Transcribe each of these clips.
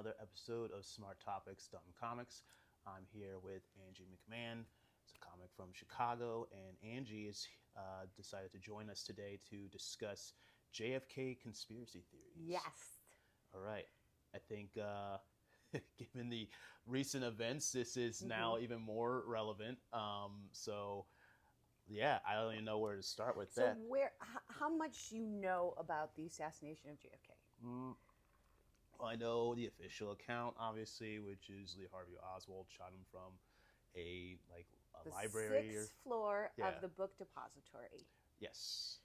another episode of Smart Topics Dumb Comics. I'm here with Angie McMahon. It's a comic from Chicago, and Angie has decided to join us today to discuss JFK conspiracy theories. Yes. All right. I think given the recent events, this is now even more relevant. Yeah, I don't even know where to start with that. So how much you know about the assassination of JFK? Well, I know the official account, obviously, which is Lee Harvey Oswald shot him from a library. The sixth floor of the book depository. Yes.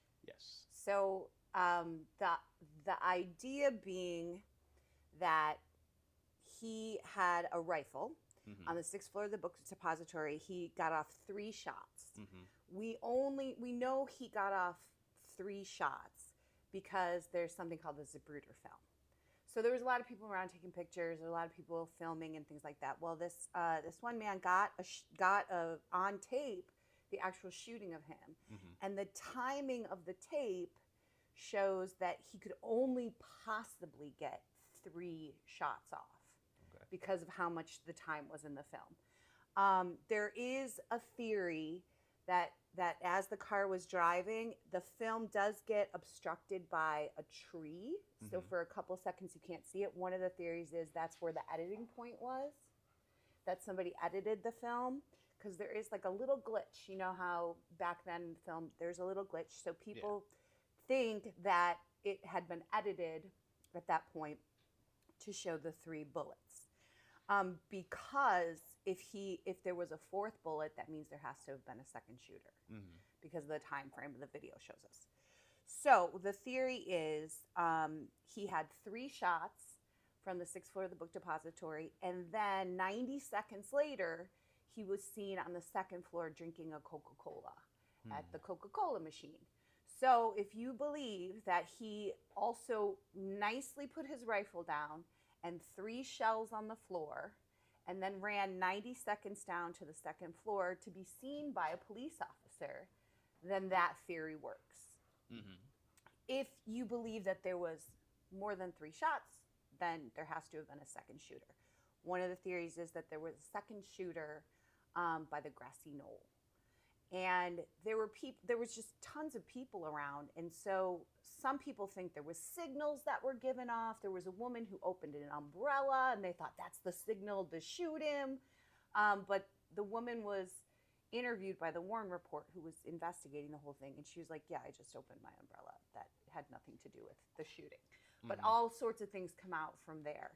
So the idea being that he had a rifle on the sixth floor of the book depository. He got off 3 shots. We know he got off 3 shots because there's something called the Zapruder film. So there was a lot of people around taking pictures, a lot of people filming and things like that. Well, this one man got on tape the actual shooting of him, and the timing of the tape shows that he could only possibly get 3 shots off because of how much the time was in the film. There is a theory that as the car was driving, the film does get obstructed by a tree. So for a couple seconds you can't see it. One of the theories is that's where the editing point was, that somebody edited the film, because there is like a little glitch. You know how back then in the film there's a little glitch. So people think that it had been edited at that point to show the 3 bullets. Because if there was a 4th bullet, that means there has to have been a second shooter, because of the time frame the video shows us. So the theory is he had 3 shots from the 6th floor of the book depository, and then 90 seconds later, he was seen on the 2nd floor drinking a Coca-Cola at the Coca-Cola machine. So if you believe that he also nicely put his rifle down and 3 shells on the floor, and then ran 90 seconds down to the 2nd floor to be seen by a police officer, then that theory works. If you believe that there was more than 3 shots, then there has to have been a second shooter. One of the theories is that there was a second shooter by the grassy knoll. And there was just tons of people around. And so some people think there was signals that were given off. There was a woman who opened an umbrella, and they thought that's the signal to shoot him. But the woman was interviewed by the Warren Report, who was investigating the whole thing. And she was like, yeah, I just opened my umbrella. That had nothing to do with the shooting. But all sorts of things come out from there.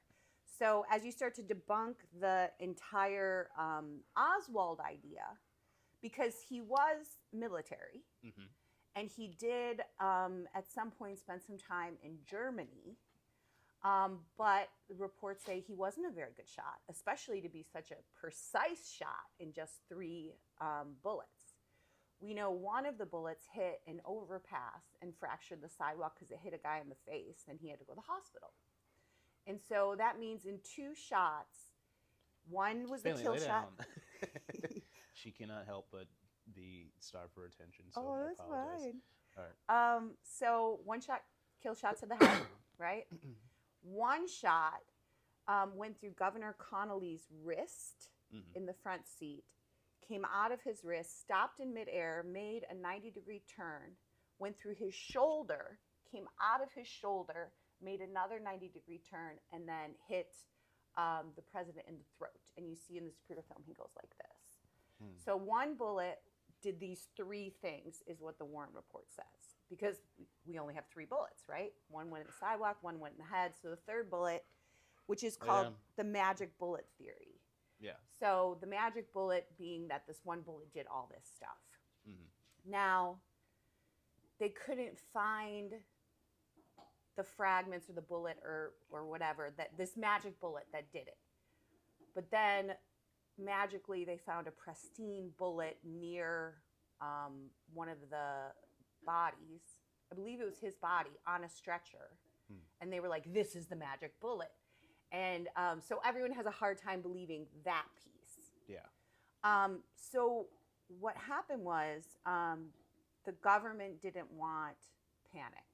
So as you start to debunk the entire Oswald idea, because he was military, and he did at some point spend some time in Germany, but the reports say he wasn't a very good shot, especially to be such a precise shot in just 3 bullets. We know one of the bullets hit an overpass and fractured the sidewalk because it hit a guy in the face, and he had to go to the hospital. And so that means in 2 shots, one was Stanley, the kill lay shot. down. She cannot help but be starved for attention. So Oh, I that's apologize. fine. All right. So 1 shot, kill shot to the head, right? 1 shot went through Governor Connolly's wrist in the front seat, came out of his wrist, stopped in midair, made a 90-degree turn, went through his shoulder, came out of his shoulder, made another 90-degree turn, and then hit the president in the throat. And you see in the Zapruder film, he goes like this. So 1 bullet did these 3 things, is what the Warren Report says. Because we only have 3 bullets, right? 1 went in the sidewalk, 1 went in the head. So the 3rd bullet, which is called the magic bullet theory. Yeah. So the magic bullet being that this 1 bullet did all this stuff. Now, they couldn't find the fragments or the bullet or whatever, that this magic bullet that did it. But then magically they found a pristine bullet near one of the bodies. I believe it was his body on a stretcher. And they were like, this is the magic bullet. And so everyone has a hard time believing that piece. Yeah. So what happened was the government didn't want panic.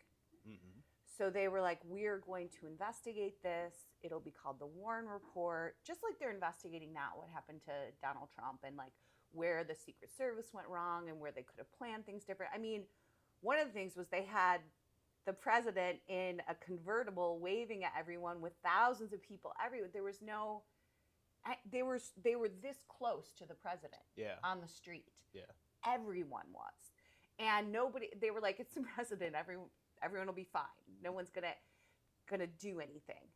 So they were like, we're going to investigate this. It'll be called the Warren Report, just like they're investigating now what happened to Donald Trump and like where the Secret Service went wrong and where they could have planned things different. I mean, one of the things was they had the president in a convertible waving at everyone with thousands of people everywhere. There was no, they were this close to the president on the street. Yeah. Everyone was. And nobody, they were like, it's the president. Everyone will be fine. No one's gonna do anything.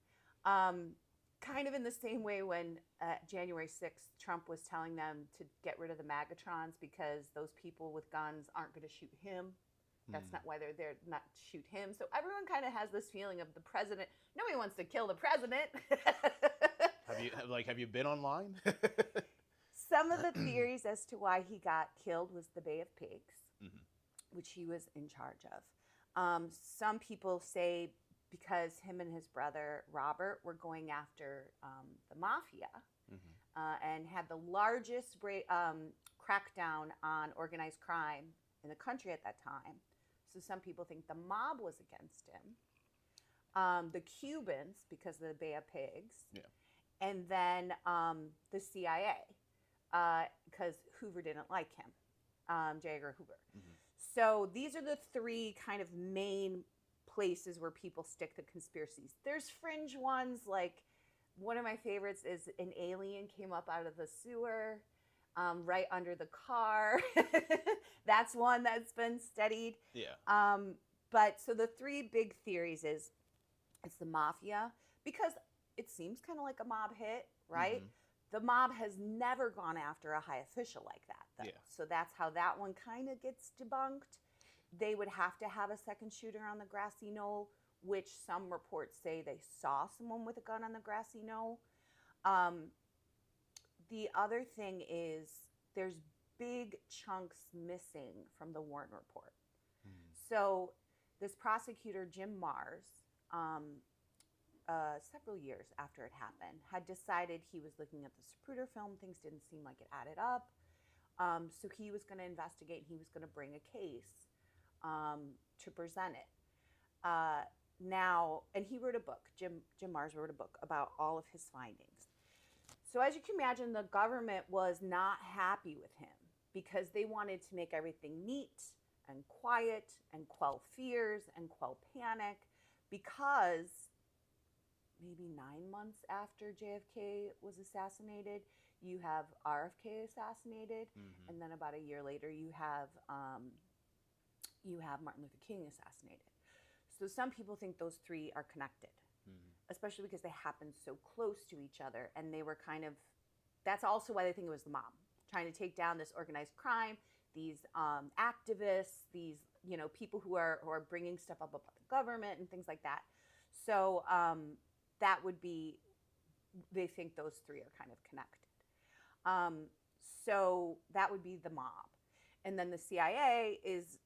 Kind of in the same way when January 6th, Trump was telling them to get rid of the Magatrons because those people with guns aren't going to shoot him. That's not why they're there, not to shoot him. So everyone kind of has this feeling of the president. Nobody wants to kill the president. Have you been online? Some of the theories as to why he got killed was the Bay of Pigs, which he was in charge of. Some people say because him and his brother Robert were going after the mafia and had the largest crackdown on organized crime in the country at that time. So some people think the mob was against him. The Cubans, because of the Bay of Pigs. Yeah. And then the CIA, because Hoover didn't like him, J. Edgar Hoover. So these are the three kind of main places where people stick the conspiracies. There's fringe ones, like one of my favorites is an alien came up out of the sewer right under the car. That's one that's been studied. Yeah. But so the three big theories is it's the mafia, because it seems kind of like a mob hit, right? The mob has never gone after a high official like that, though. Yeah. So that's how that one kind of gets debunked. They would have to have a second shooter on the grassy knoll, which some reports say they saw someone with a gun on the grassy knoll. The other thing is there's big chunks missing from the Warren Report. So this prosecutor, Jim Mars, several years after it happened, had decided he was looking at the Zapruder film. Things didn't seem like it added up. So he was going to investigate. He was going to bring a case to present it. Now, and he wrote a book. Jim Mars wrote a book about all of his findings. So as you can imagine, the government was not happy with him because they wanted to make everything neat and quiet and quell fears and quell panic, because maybe 9 months after JFK was assassinated, you have RFK assassinated, and then about a year later, you have Martin Luther King assassinated. So some people think those three are connected, especially because they happened so close to each other, and they were kind of. That's also why they think it was the mob trying to take down this organized crime, these activists, these people who are bringing stuff up about the government and things like that. So that would be. They think those three are kind of connected. So that would be the mob. And then the CIA is,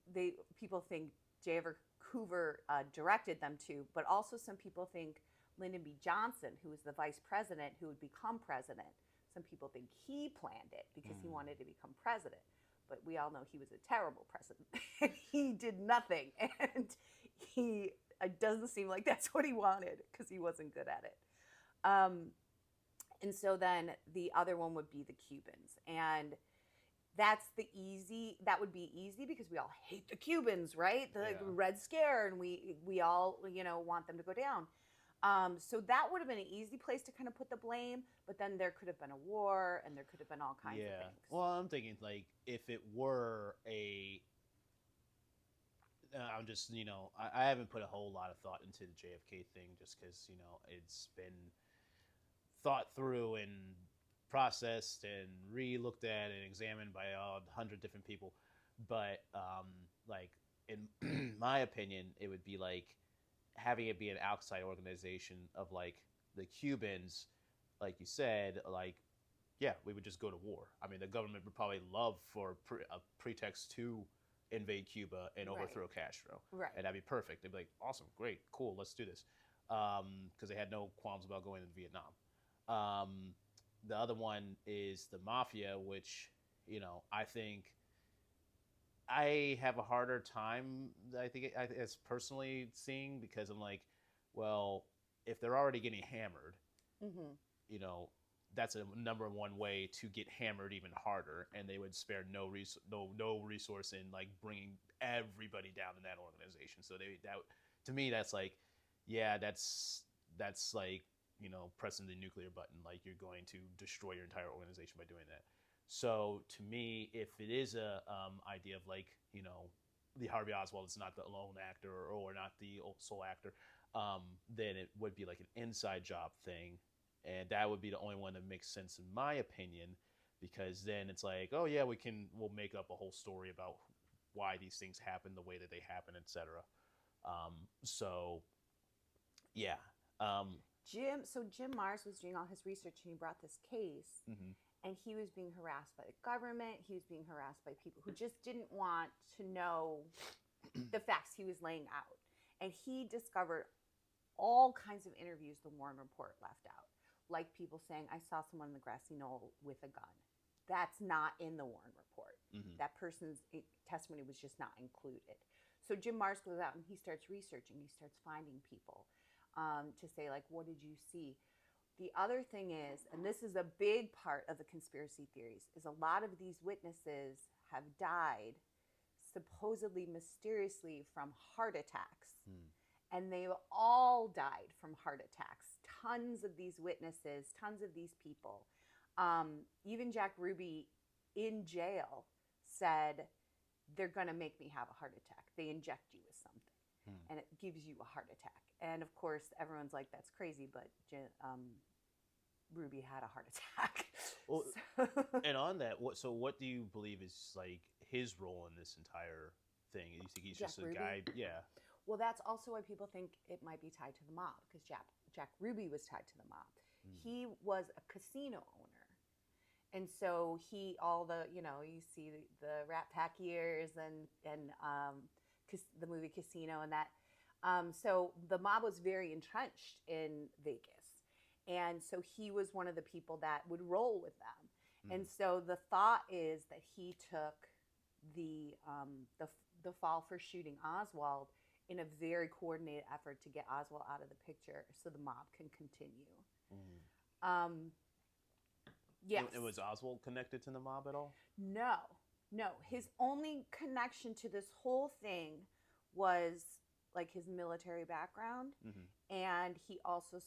people think J. Edgar Hoover directed them to, but also some people think Lyndon B. Johnson, who was the vice president, who would become president, some people think he planned it because he wanted to become president. But we all know he was a terrible president. He did nothing. And it doesn't seem like that's what he wanted because he wasn't good at it. And so then the other one would be the Cubans. And that would be easy because we all hate the Cubans, right? The Red Scare, and we all, want them to go down. So that would have been an easy place to kind of put the blame, but then there could have been a war and there could have been all kinds of things. Well, I'm thinking like if it were I'm just, I haven't put a whole lot of thought into the JFK thing just because, it's been thought through and processed and re-looked at and examined by 100 different people. But like in my opinion, it would be like having it be an outside organization of like the Cubans, like you said, like, yeah, we would just go to war. I mean, the government would probably love for a pretext to invade Cuba and overthrow Castro. Right. And that'd be perfect. They'd be like, awesome, great, cool, let's do this. Because they had no qualms about going into Vietnam. The other one is the mafia, which, I think I have a harder time, I think, as personally seeing, because I'm like, well, if they're already getting hammered, Mm-hmm. you know, that's a number one way to get hammered even harder, and they would spare no resource in like bringing everybody down in that organization. So that to me, that's like, yeah, that's like, pressing the nuclear button. Like, you're going to destroy your entire organization by doing that. So to me, if it is a idea of like, the Harvey Oswald is not the lone actor, or not the sole actor, then it would be like an inside job thing, and that would be the only one that makes sense in my opinion, because then it's like, oh yeah, we'll make up a whole story about why these things happen the way that they happen, etc. So yeah. Jim Mars was doing all his research, and he brought this case, Mhm. and he was being harassed by the government. He was being harassed by people who just didn't want to know the facts he was laying out. And he discovered all kinds of interviews the Warren Report left out, like people saying, I saw someone on the grassy knoll with a gun. That's not in the Warren Report. Mhm. That person's testimony was just not included. So Jim Mars goes out and he starts researching. He starts finding people to say, like, what did you see? The other thing is, and this is a big part of the conspiracy theories, is a lot of these witnesses have died supposedly mysteriously from heart attacks. And they all died from heart attacks. Tons of these witnesses, tons of these people. Even Jack Ruby in jail said, they're going to make me have a heart attack. They inject you with something, and it gives you a heart attack. And of course, everyone's like, that's crazy, but Ruby had a heart attack. Well, So, and on that, what do you believe is like his role in this entire thing? You think he's Jack just a Ruby? guy? Yeah. Well, that's also why people think it might be tied to the mob, because Jack Ruby was tied to the mob. He was a casino owner. And so you see the Rat Pack years and the movie Casino and that. So the mob was very entrenched in Vegas. And so he was one of the people that would roll with them. And so the thought is that he took the fall for shooting Oswald in a very coordinated effort to get Oswald out of the picture so the mob can continue. Yes. It was Oswald connected to the mob at all? No. His only connection to this whole thing was like his military background. And he also,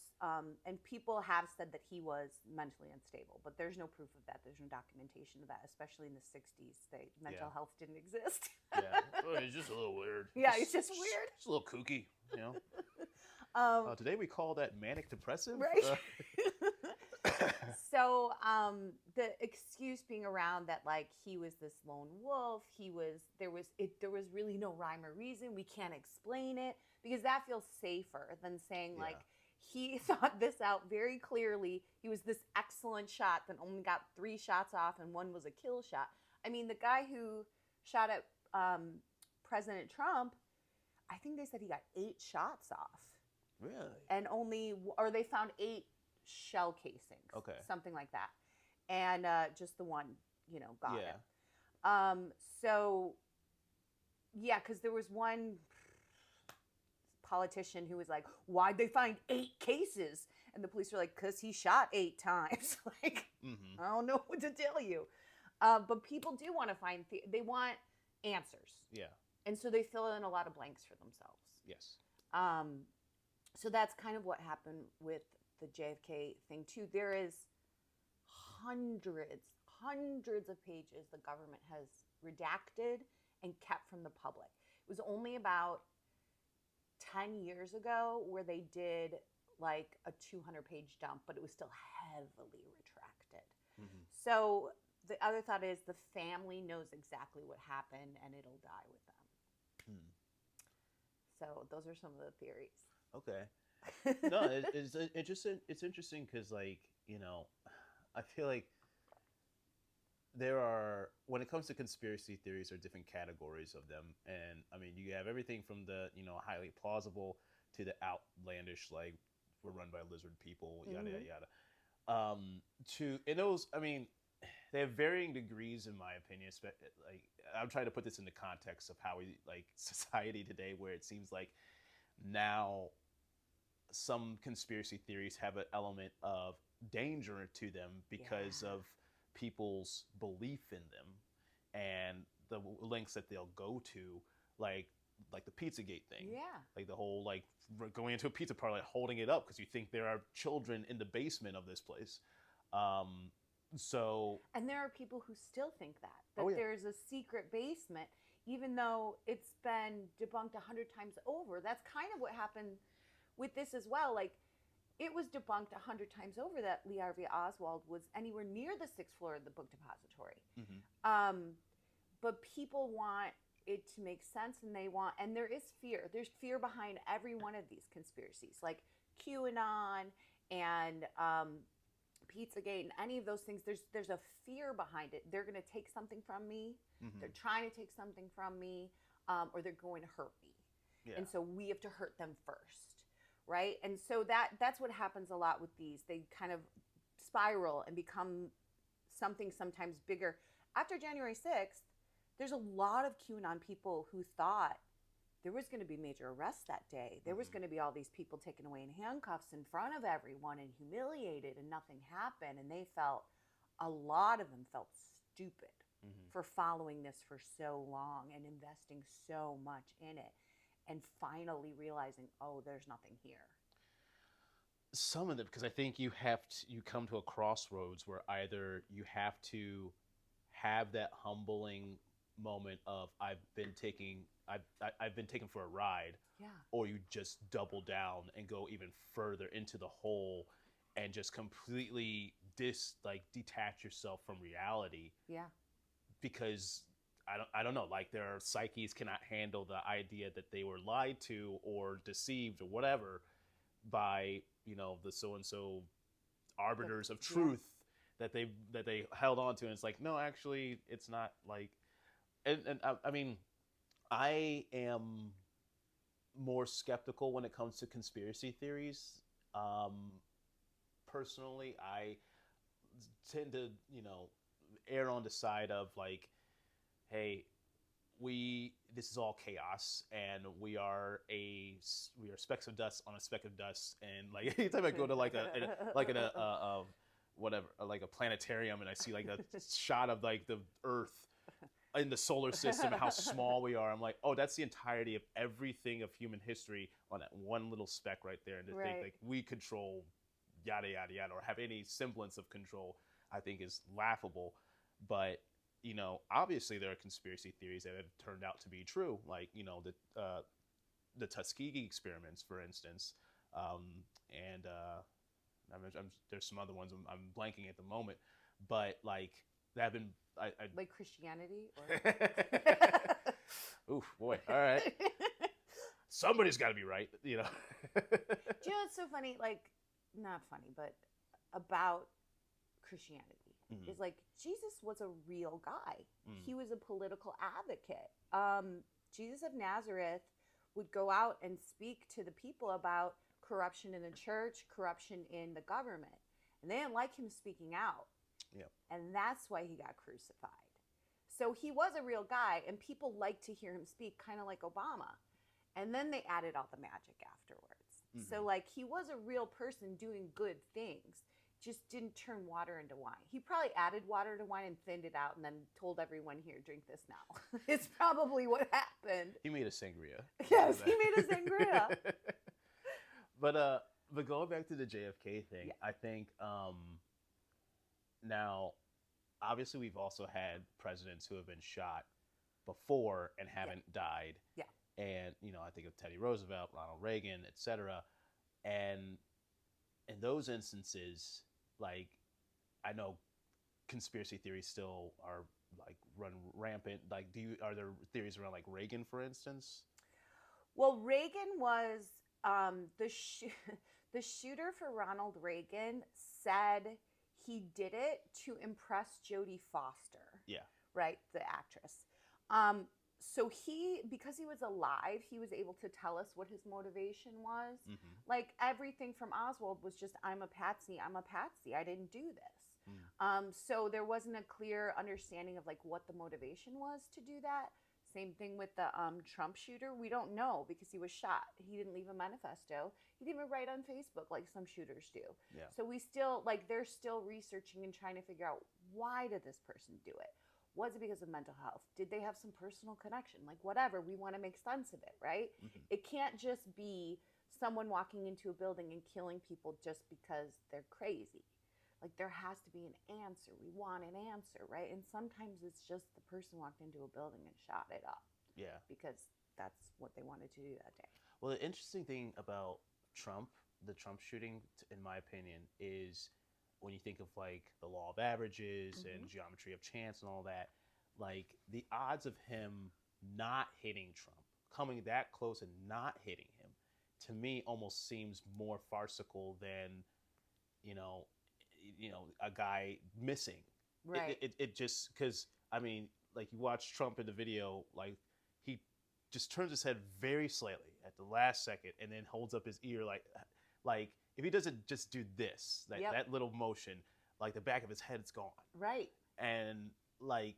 and people have said that he was mentally unstable, but there's no proof of that. There's no documentation of that, especially in the 60s. Mental health didn't exist. Yeah. Oh, he's just a little weird. Yeah, he's just weird. Just a little kooky, Today we call that manic depressive. Right. So the excuse being around that, like, he was this lone wolf, there was really no rhyme or reason, we can't explain it, because that feels safer than saying like he thought this out very clearly. He was this excellent shot that only got 3 shots off, and one was a kill shot. I mean, the guy who shot at President Trump, I think they said he got 8 shots off. Really? And they found 8 shell casings. Okay. Something like that. And just the one, got Yeah. him. So, yeah, because there was one politician who was like, why'd they find 8 cases? And the police were like, because he shot 8 times. Like, I don't know what to tell you. But people do want to they want answers. Yeah. And so they fill in a lot of blanks for themselves. Yes. So that's kind of what happened with the JFK thing too. There is hundreds of pages the government has redacted and kept from the public. It was only about 10 years ago where they did like a 200-page dump, but it was still heavily retracted. So the other thought is the family knows exactly what happened and it'll die with them. So those are some of the theories. Okay. No, it's interesting. It's interesting because, like, I feel like when it comes to conspiracy theories, there are different categories of them. And I mean, you have everything from the, highly plausible to the outlandish, like, we're run by lizard people, yada, yada, yada. And those, I mean, they have varying degrees, in my opinion. Like, I'm trying to put this in the context of how we like society today, where it seems like now some conspiracy theories have an element of danger to them because of people's belief in them and the links that they'll go to, like the Pizzagate thing. Yeah. Like the whole like going into a pizza parlor, like, holding it up because you think there are children in the basement of this place. So. And there are people who still think that Yeah. there's a secret basement, even though it's been debunked 100 times over. That's kind of what happened with this as well. Like, it was debunked 100 times over that Lee Harvey Oswald was anywhere near the 6th floor of the book depository. Mm-hmm. But people want it to make sense, and there is fear. There's fear behind every one of these conspiracies, like QAnon and Pizzagate and any of those things. There's a fear behind it. They're going to take something from me. Mm-hmm. They're trying to take something from me, or they're going to hurt me. Yeah. And so we have to hurt them first, right? And so that's what happens a lot with these. They kind of spiral and become something sometimes bigger. After January 6th, there's a lot of QAnon people who thought there was going to be major arrests that day. There was going to be all these people taken away in handcuffs in front of everyone and humiliated, and nothing happened. And a lot of them felt stupid for following this for so long and investing so much in it, and finally realizing, oh, there's nothing here. Some of them, because I think you come to a crossroads where either you have to have that humbling moment of I've been taken for a ride, or you just double down and go even further into the hole and just completely detach yourself from reality. Yeah. Because I don't know, like their psyches cannot handle the idea that they were lied to or deceived or whatever by, the so-and-so arbiters of truth that they held on to. And it's like, no, actually it's not like, and I mean, I am more skeptical when it comes to conspiracy theories. Personally, I tend to, err on the side of like, hey, this is all chaos, and we are specks of dust on a speck of dust, and like anytime I go to like a planetarium and I see like a shot of like the Earth in the solar system, how small we are, I'm like, oh, that's the entirety of everything of human history on that one little speck right there, and to think like we control yada yada yada or have any semblance of control, I think is laughable. But obviously there are conspiracy theories that have turned out to be true, like the Tuskegee experiments, for instance, and there's some other ones I'm blanking at the moment, but like that have been like Christianity or oof, boy, all right. Somebody's got to be right, Do you know what's so funny? Like, not funny, but about Christianity is like Jesus was a real guy. He was a political advocate. Jesus of Nazareth would go out and speak to the people about corruption in the church, corruption in the government, and they didn't like him speaking out. Yep. And that's why he got crucified. So he was a real guy, and people liked to hear him speak, kind of like Obama. And then they added all the magic afterwards. So like he was a real person doing good things, just didn't turn water into wine. He probably added water to wine and thinned it out and then told everyone, here, drink this now. It's probably what happened. He made a sangria. Yes, he made a sangria. But going back to the JFK thing, I think now, obviously we've also had presidents who have been shot before and haven't died. Yeah. And, I think of Teddy Roosevelt, Ronald Reagan, etc. And in those instances, like, I know conspiracy theories still are like run rampant. Like, are there theories around like Reagan, for instance? Well, Reagan was the shooter for Ronald Reagan said he did it to impress Jodie Foster. Yeah. Right, the actress. So because he was alive, he was able to tell us what his motivation was. Like everything from Oswald was just, I'm a patsy. I didn't do this. So there wasn't a clear understanding of like what the motivation was to do that. Same thing with the Trump shooter. We don't know because he was shot. He didn't leave a manifesto. He didn't even write on Facebook like some shooters do. Yeah. So we still like they're still researching and trying to figure out, why did this person do it? Was it because of mental health? Did they have some personal connection? Like whatever, we want to make sense of it, right? It can't just be someone walking into a building and killing people just because they're crazy. Like there has to be an answer. We want an answer, right? And sometimes it's just the person walked into a building and shot it up. Yeah. Because that's what they wanted to do that day. Well, the interesting thing about the Trump shooting, in my opinion, is when you think of like the law of averages and geometry of chance and all that, like the odds of him not hitting Trump, coming that close and not hitting him, to me almost seems more farcical than, a guy missing. Right. It just, because I mean, like you watch Trump in the video, like he just turns his head very slightly at the last second and then holds up his ear like if he doesn't just do this, that little motion, like the back of his head's gone. Right. And like,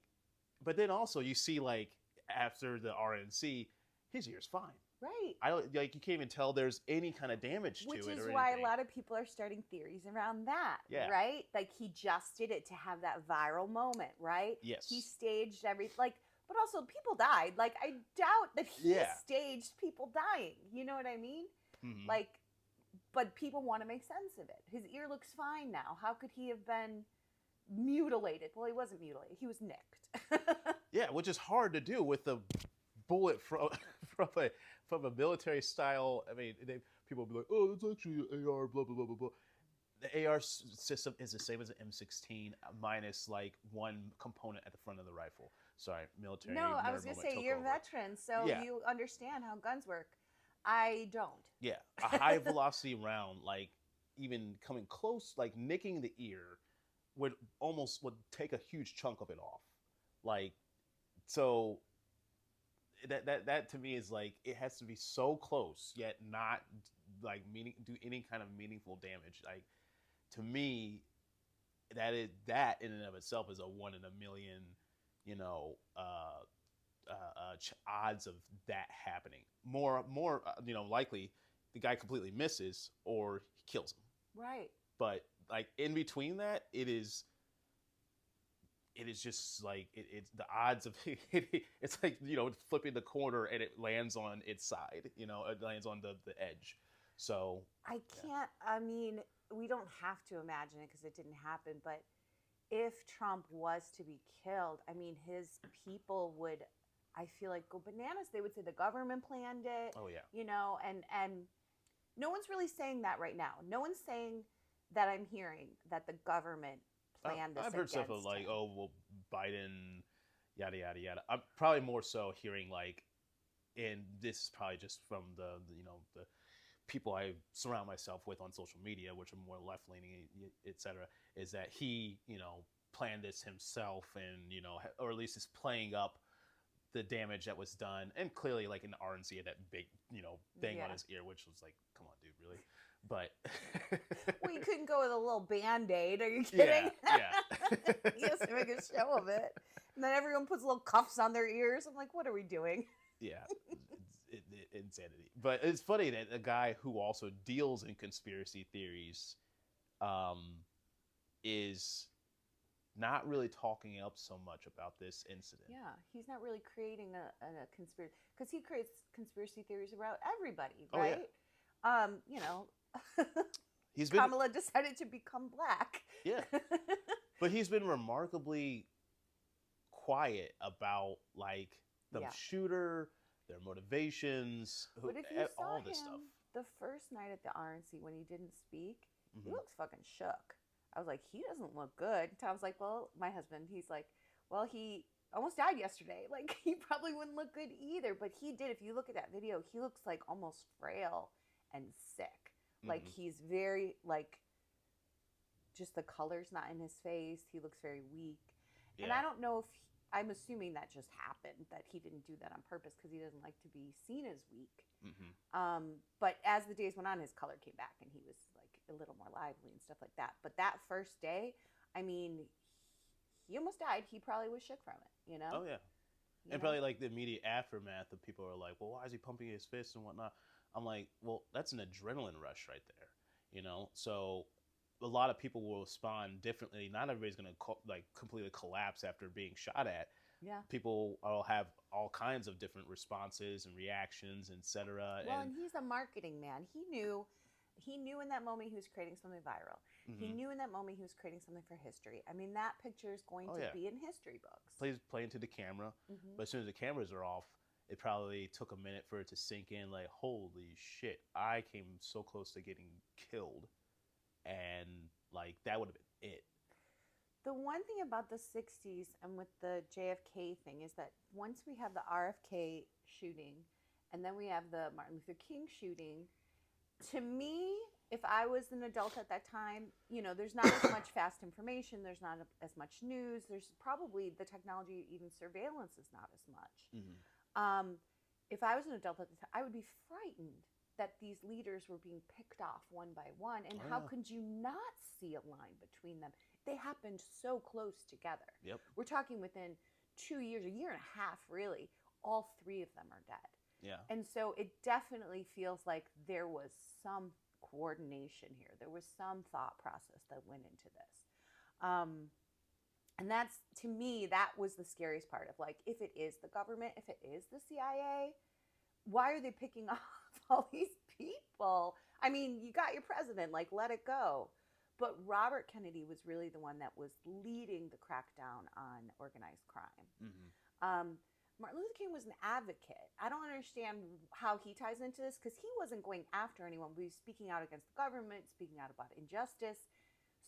but then also you see like after the RNC, his ear's fine. Right. I don't like, you can't even tell there's any kind of damage to it. Which is or why anything. a lot of people are starting theories around that. Yeah. Right? Like he just did it to have that viral moment, right? Yes. He staged everything. But also people died. Like I doubt that he staged people dying. You know what I mean? Mm-hmm. Like, but people want to make sense of it. His ear looks fine now. How could he have been mutilated? Well, he wasn't mutilated. He was nicked. Yeah, which is hard to do with the bullet from a military style. I mean, people will be like, "Oh, it's actually an AR." Blah blah blah blah blah. The AR system is the same as an M16 minus like one component at the front of the rifle. Sorry, military. No, I was gonna say you're a veteran, so you understand how guns work. I don't. Yeah, a high velocity round, like even coming close, like nicking the ear, would take a huge chunk of it off. Like, so that to me is like, it has to be so close yet not like do any kind of meaningful damage. Like, to me, that in and of itself is a 1 in a million, odds of that happening. More likely the guy completely misses or he kills him. Right. But like in between that, it is just like it's the odds of it's like flipping the corner and it lands on its side. It lands on the edge. So I can't. I mean, we don't have to imagine it because it didn't happen. But if Trump was to be killed, I mean, his people would, I feel like, go bananas. They would say the government planned it. Oh yeah. And no one's really saying that right now. No one's saying that I'm hearing that the government planned this. I've heard stuff of like, oh, well, Biden, yada yada yada. I'm probably more so hearing like, and this is probably just from the people I surround myself with on social media, which are more left leaning, etc., is that he planned this himself and or at least is playing up the damage that was done, and clearly like in the RNC had that big thing on his ear, which was like, come on, dude, really? But well, you couldn't go with a little Band-Aid. Are you kidding? Yeah. He has to make a show of it, and then everyone puts little cuffs on their ears. I'm like, what are we doing? Yeah, it's insanity. But it's funny that a guy who also deals in conspiracy theories is not really talking up so much about this incident. Yeah, he's not really creating a conspiracy, because he creates conspiracy theories about everybody, right? Oh, yeah. Kamala decided to become black. Yeah, but he's been remarkably quiet about like the shooter, their motivations, but if you saw all him this stuff. The first night at the RNC when he didn't speak, he looked fucking shook. I was like, he doesn't look good. Tom's like, well, my husband, he's like, well, he almost died yesterday. Like, he probably wouldn't look good either. But he did. If you look at that video, he looks like almost frail and sick. Like, he's very, like, just the color's not in his face. He looks very weak. Yeah. And I don't know if, I'm assuming that just happened, that he didn't do that on purpose because he doesn't like to be seen as weak. But as the days went on, his color came back and he was like a little more lively and stuff like that. But that first day, I mean, he almost died. He probably was shook from it, Oh yeah. You And know? probably like the immediate aftermath of people are like, well, why is he pumping his fists and whatnot? I'm like, well, that's an adrenaline rush right there, So a lot of people will respond differently. Not everybody's gonna like completely collapse after being shot at. Yeah. People will have all kinds of different responses and reactions, etc. Well, and he's a marketing man. He knew in that moment he was creating something viral. He Mhm. knew in that moment he was creating something for history. I mean, that picture is going Oh to yeah, be in history books. plays play into the camera, Hmm. but as soon as the cameras are off, it probably took a minute for it to sink in. Like, holy shit, I came so close to getting killed, and like that would have been it. The one thing about the 60s and with the JFK thing is that once we have the RFK shooting and then we have the Martin Luther King shooting, to me, if I was an adult at that time, there's not as much fast information, there's not as much news, there's probably the technology, even surveillance is not as much. Mm-hmm. If I was an adult at the time, I would be frightened that these leaders were being picked off one by one. And how could you not see a line between them? They happened so close together. Yep. We're talking within 2 years, a year and a half, really, all three of them are dead. Yeah. And so it definitely feels like there was some coordination here. There was some thought process that went into this. And that's, to me, that was the scariest part of like, if it is the government, if it is the CIA, why are they picking off all these people? I mean, you got your president, like, let it go. But Robert Kennedy was really the one that was leading the crackdown on organized crime. Mm-hmm. Martin Luther King was an advocate. I don't understand how he ties into this because he wasn't going after anyone. He was speaking out against the government, speaking out about injustice.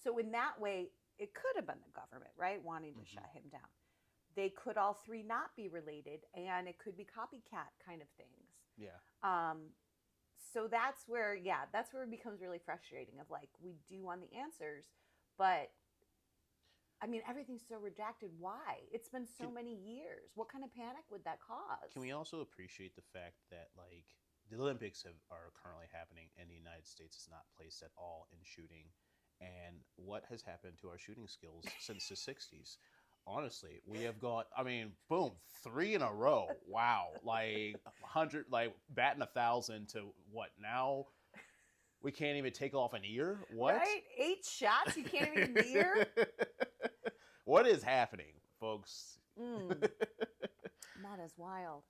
So in that way, it could have been the government, right, wanting to shut him down. They could all three not be related, and it could be copycat kind of things. Yeah. So that's where it becomes really frustrating of like, we do want the answers, but I mean, everything's so redacted. Why? It's been so many years. What kind of panic would that cause? Can we also appreciate the fact that like the Olympics are currently happening and the United States is not placed at all in shooting, and what has happened to our shooting skills since the 60s? Honestly, we have got, I mean, boom, 3 in a row. Wow. Like 100, like batting 1,000 to what now? We can't even take off an ear? What? Right? 8 shots? You can't even get an ear? What is happening, folks? Not as wild.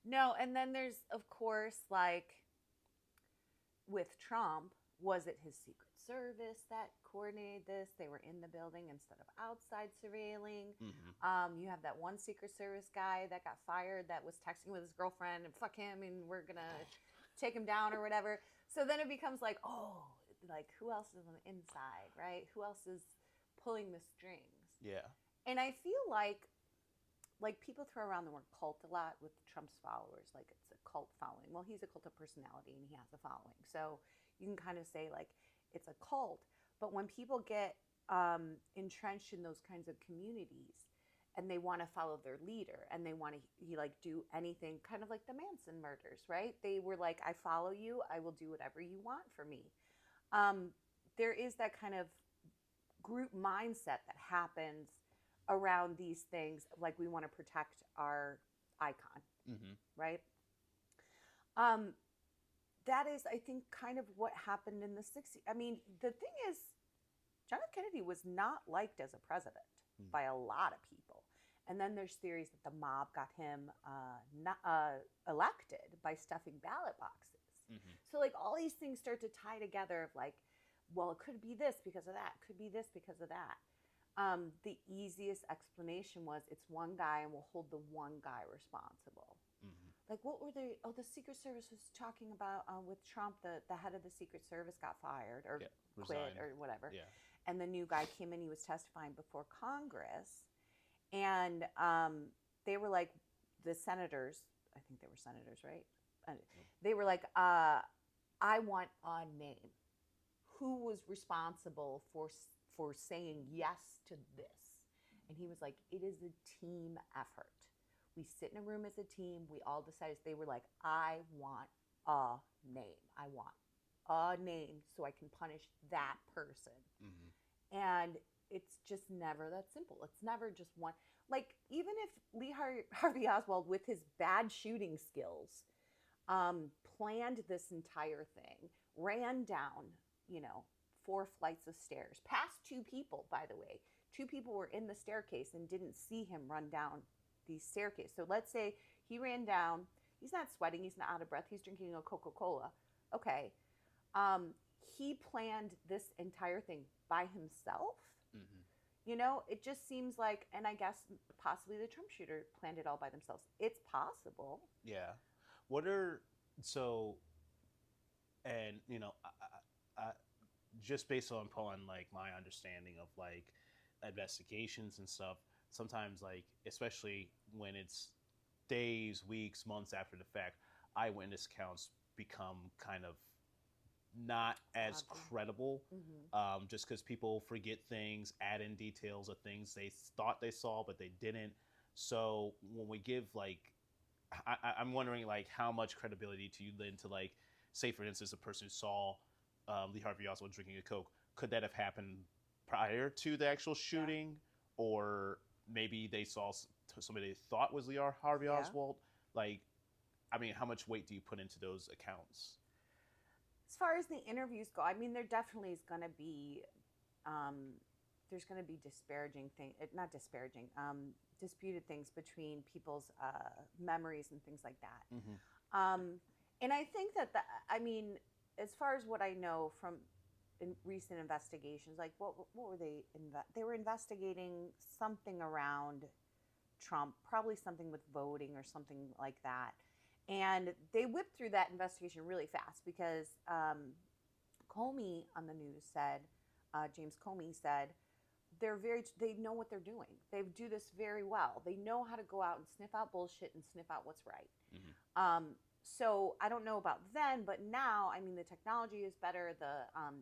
No, and then there's, of course, like with Trump, was it his Secret Service that coordinated this? They were in the building instead of outside surveilling. You have that one Secret Service guy that got fired that was texting with his girlfriend and fuck him and we're going to take him down or whatever. So then it becomes like, oh, like who else is on the inside, right? Who else is pulling the strings? Yeah. And I feel like people throw around the word cult a lot with Trump's followers, like it's a cult following. Well, he's a cult of personality and he has a following. So you can kind of say like it's a cult. But when people get entrenched in those kinds of communities and they want to follow their leader and they want to like do anything, kind of like the Manson murders, right? They were like, I follow you. I will do whatever you want for me. There is that kind of group mindset that happens around these things, like we want to protect our icon, right? That is, I think, kind of what happened in the 60s. I mean, the thing is, John F. Kennedy was not liked as a president by a lot of people. And then there's theories that the mob got him elected by stuffing ballot boxes. So like all these things start to tie together of like, well, it could be this because of that. It could be this because of that. The easiest explanation was it's one guy and we'll hold the one guy responsible. Like what were they? Oh, the Secret Service was talking about with Trump, the head of the Secret Service got fired or quit or whatever. Yeah. And the new guy came in, he was testifying before Congress. And they were like, the senators, I think they were senators, right? They were like, I want a name. Who was responsible for saying yes to this? And he was like, it is a team effort. We sit in a room as a team. We all decided. They were like, I want a name. I want a name so I can punish that person. And it's just never that simple. It's never just one. Like, even if Harvey Oswald, with his bad shooting skills, planned this entire thing, ran down, 4 flights of stairs, past 2 people, by the way. 2 people were in the staircase and didn't see him run down the staircase. So let's say he ran down. He's not sweating. He's not out of breath. He's drinking a Coca-Cola. Okay. He planned this entire thing by himself. It just seems like, and I guess possibly the Trump shooter planned it all by themselves. It's possible. Yeah. And I just based upon like my understanding of like investigations and stuff, sometimes like, especially when it's days, weeks, months after the fact, eyewitness accounts become kind of not as credible, just because people forget things, add in details of things they thought they saw but they didn't. So when we give like, I'm wondering like how much credibility do you lend to, like, say for instance a person who saw Lee Harvey Oswald drinking a Coke, could that have happened prior to the actual shooting, or maybe they saw somebody they thought was Lee Harvey Oswald? Like, I mean, how much weight do you put into those accounts? As far as the interviews go, I mean, there definitely is going to be, there's going to be disputed things between people's memories and things like that. And I think that, as far as what I know from recent investigations, like what were they? They were investigating something around Trump, probably something with voting or something like that. And they whipped through that investigation really fast because Comey on the news said, James Comey said, they know what they're doing. They do this very well. They know how to go out and sniff out bullshit and sniff out what's right. So I don't know about then, but now, the technology is better.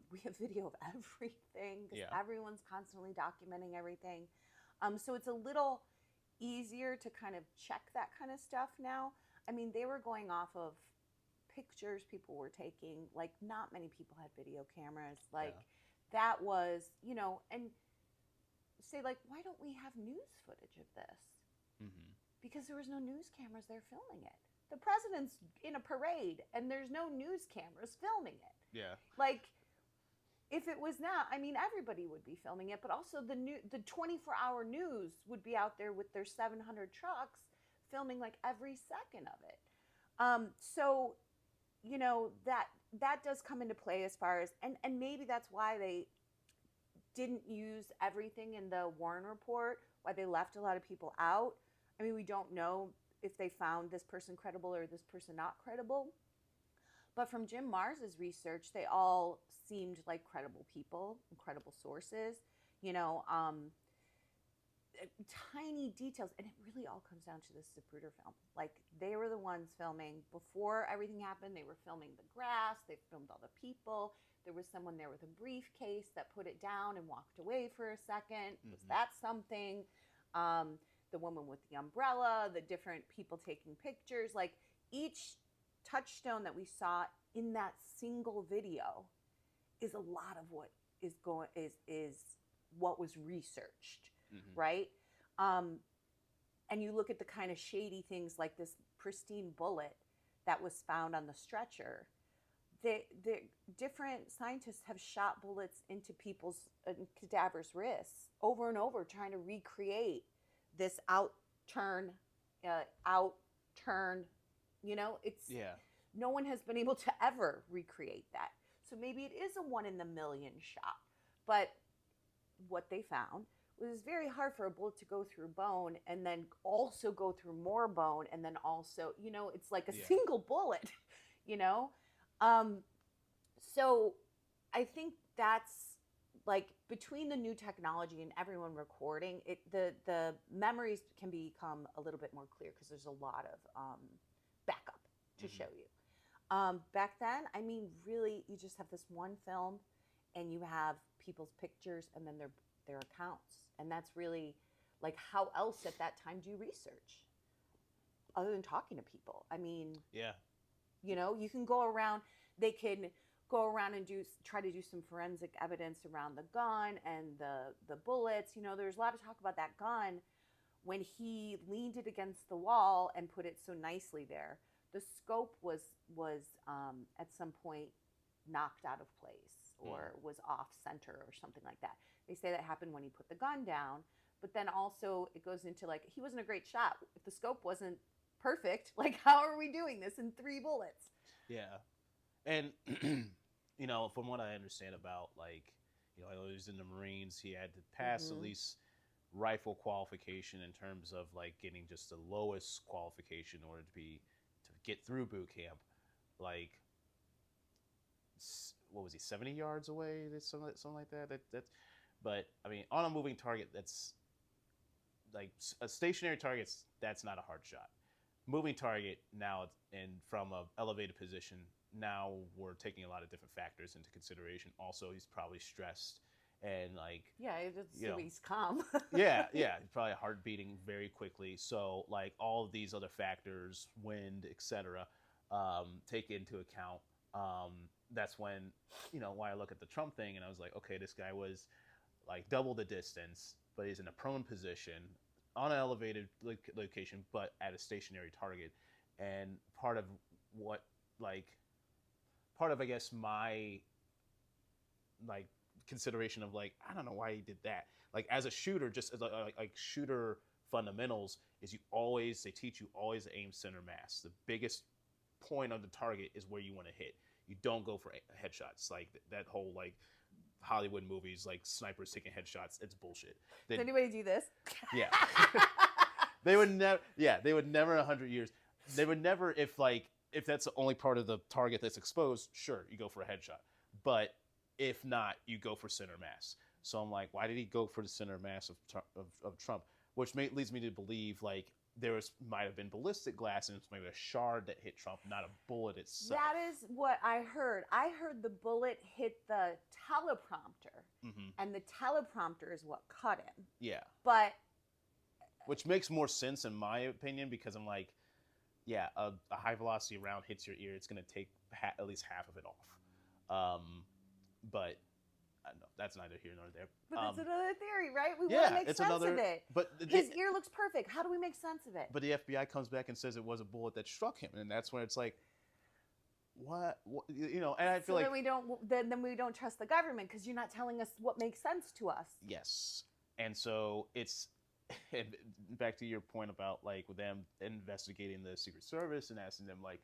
We have video of everything because everyone's constantly documenting everything. So it's a little easier to kind of check that kind of stuff now. They were going off of pictures people were taking. Like, not many people had video cameras. Like, that was, and say, like, why don't we have news footage of this? Because there was no news cameras there filming it. The president's in a parade, and there's no news cameras filming it. Yeah. Like, if it was now, everybody would be filming it, but also the 24-hour news would be out there with their 700 trucks filming like every second of it. So, that does come into play as far as, and maybe that's why they didn't use everything in the Warren report, why they left a lot of people out. We don't know if they found this person credible or this person not credible. But from Jim Mars's research, they all seemed like credible people, credible sources, tiny details. And it really all comes down to this Zapruder film. Like, they were the ones filming before everything happened. They were filming the grass. They filmed all the people. There was someone there with a briefcase that put it down and walked away for a second. Was that something? The woman with the umbrella, the different people taking pictures, like each touchstone that we saw in that single video is a lot of what is what was researched, right? And you look at the kind of shady things like this pristine bullet that was found on the stretcher. The different scientists have shot bullets into people's cadavers' wrists over and over, trying to recreate this outturn, it's no one has been able to ever recreate that. So maybe it is a 1 in a million shot. But what they found was very hard for a bullet to go through bone and then also go through more bone and then also, it's like a single bullet, So I think that's, like, between the new technology and everyone recording, the memories can become a little bit more clear because there's a lot of backup to show you. Back then, really, you just have this one film, and you have people's pictures and then their accounts, and that's really, like, how else at that time do you research other than talking to people? You can go around. They can go around and try to do some forensic evidence around the gun and the bullets. There's a lot of talk about that gun when he leaned it against the wall and put it so nicely there. The scope was at some point knocked out of place or was off center or something like that. They say that happened when he put the gun down, but then also it goes into like, he wasn't a great shot. If the scope wasn't perfect, like how are we doing this in 3 bullets? Yeah. And, from what I understand about, like, he was in the Marines, he had to pass at least rifle qualification in terms of, like, getting just the lowest qualification in order to get through boot camp. Like, what was he, 70 yards away? Something like that? But, I mean, on a moving target, that's, like, a stationary target, that's not a hard shot. Moving target, now, and from an elevated position, now we're taking a lot of different factors into consideration. Also, he's probably stressed and like he's calm. yeah, probably heart beating very quickly. So like all of these other factors, wind, etc., take into account. That's when why I look at the Trump thing and I was like, okay, this guy was like double the distance, but he's in a prone position on an elevated location, but at a stationary target. And part of I guess my like consideration of like, I don't know why he did that. Like as a shooter, just as like shooter fundamentals is they teach you always to aim center mass. The biggest point of the target is where you want to hit. You don't go for headshots. Like that whole like Hollywood movies, like snipers taking headshots. It's bullshit. Does anybody do this? Yeah. They would never. Yeah, they would never in 100 years. They would never if that's the only part of the target that's exposed. Sure, you go for a headshot. But if not, you go for center mass. So I'm like, why did he go for the center mass of Trump? Which leads me to believe like might have been ballistic glass and it's maybe a shard that hit Trump, not a bullet itself. That is what I heard. I heard the bullet hit the teleprompter, and the teleprompter is what cut him. Yeah. But which makes more sense in my opinion because I'm like, yeah, a high velocity round hits your ear, it's going to take at least half of it off. But I don't know, that's neither here nor there. But that's another theory, right? We want to make sense of it. But his ear looks perfect. How do we make sense of it? But the FBI comes back and says it was a bullet that struck him, and that's when it's like, what? And I feel like then we don't trust the government because you're not telling us what makes sense to us. Yes, and so it's. And back to your point about like with them investigating the Secret Service and asking them like,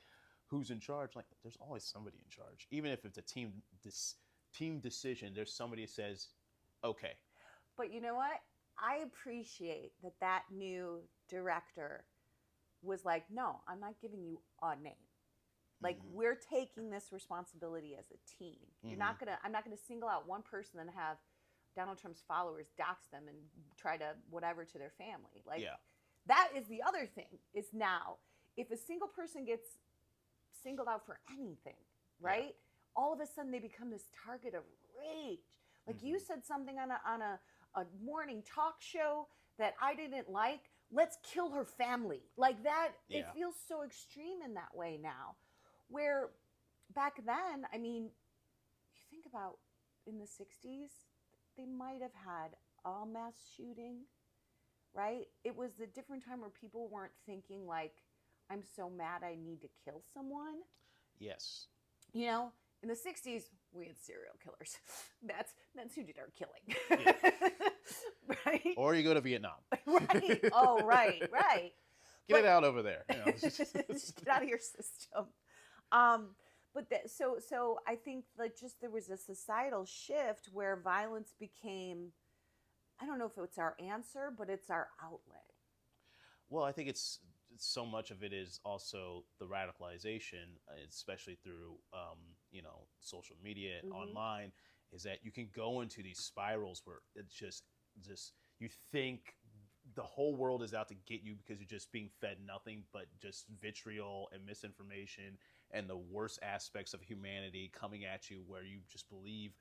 who's in charge? Like, there's always somebody in charge, even if it's a team decision. There's somebody who says, okay. But you know what? I appreciate that new director was like, no, I'm not giving you a name. Like we're taking this responsibility as a team. I'm not gonna single out one person and have Donald Trump's followers dox them and try to whatever to their family. Like that is the other thing is now if a single person gets singled out for anything, right? All of a sudden they become this target of rage. Like you said something on a morning talk show that I didn't like. Let's kill her family. Like that, it feels so extreme in that way now. Where back then, I mean, you think about in the 60s, they might have had a mass shooting, right? It was a different time where people weren't thinking like, I'm so mad I need to kill someone. Yes. In the 60s, we had serial killers. That's who did our killing. Yeah. Right? Or you go to Vietnam. Right. Oh, right. Get it out over there. Just get out of your system. So I think like just there was a societal shift where violence became, I don't know if it's our answer, but it's our outlet. Well, I think it's so much of it is also the radicalization, especially through social media and online, is that you can go into these spirals where it's just you think the whole world is out to get you because you're just being fed nothing but just vitriol and misinformation and the worst aspects of humanity coming at you, where you just believe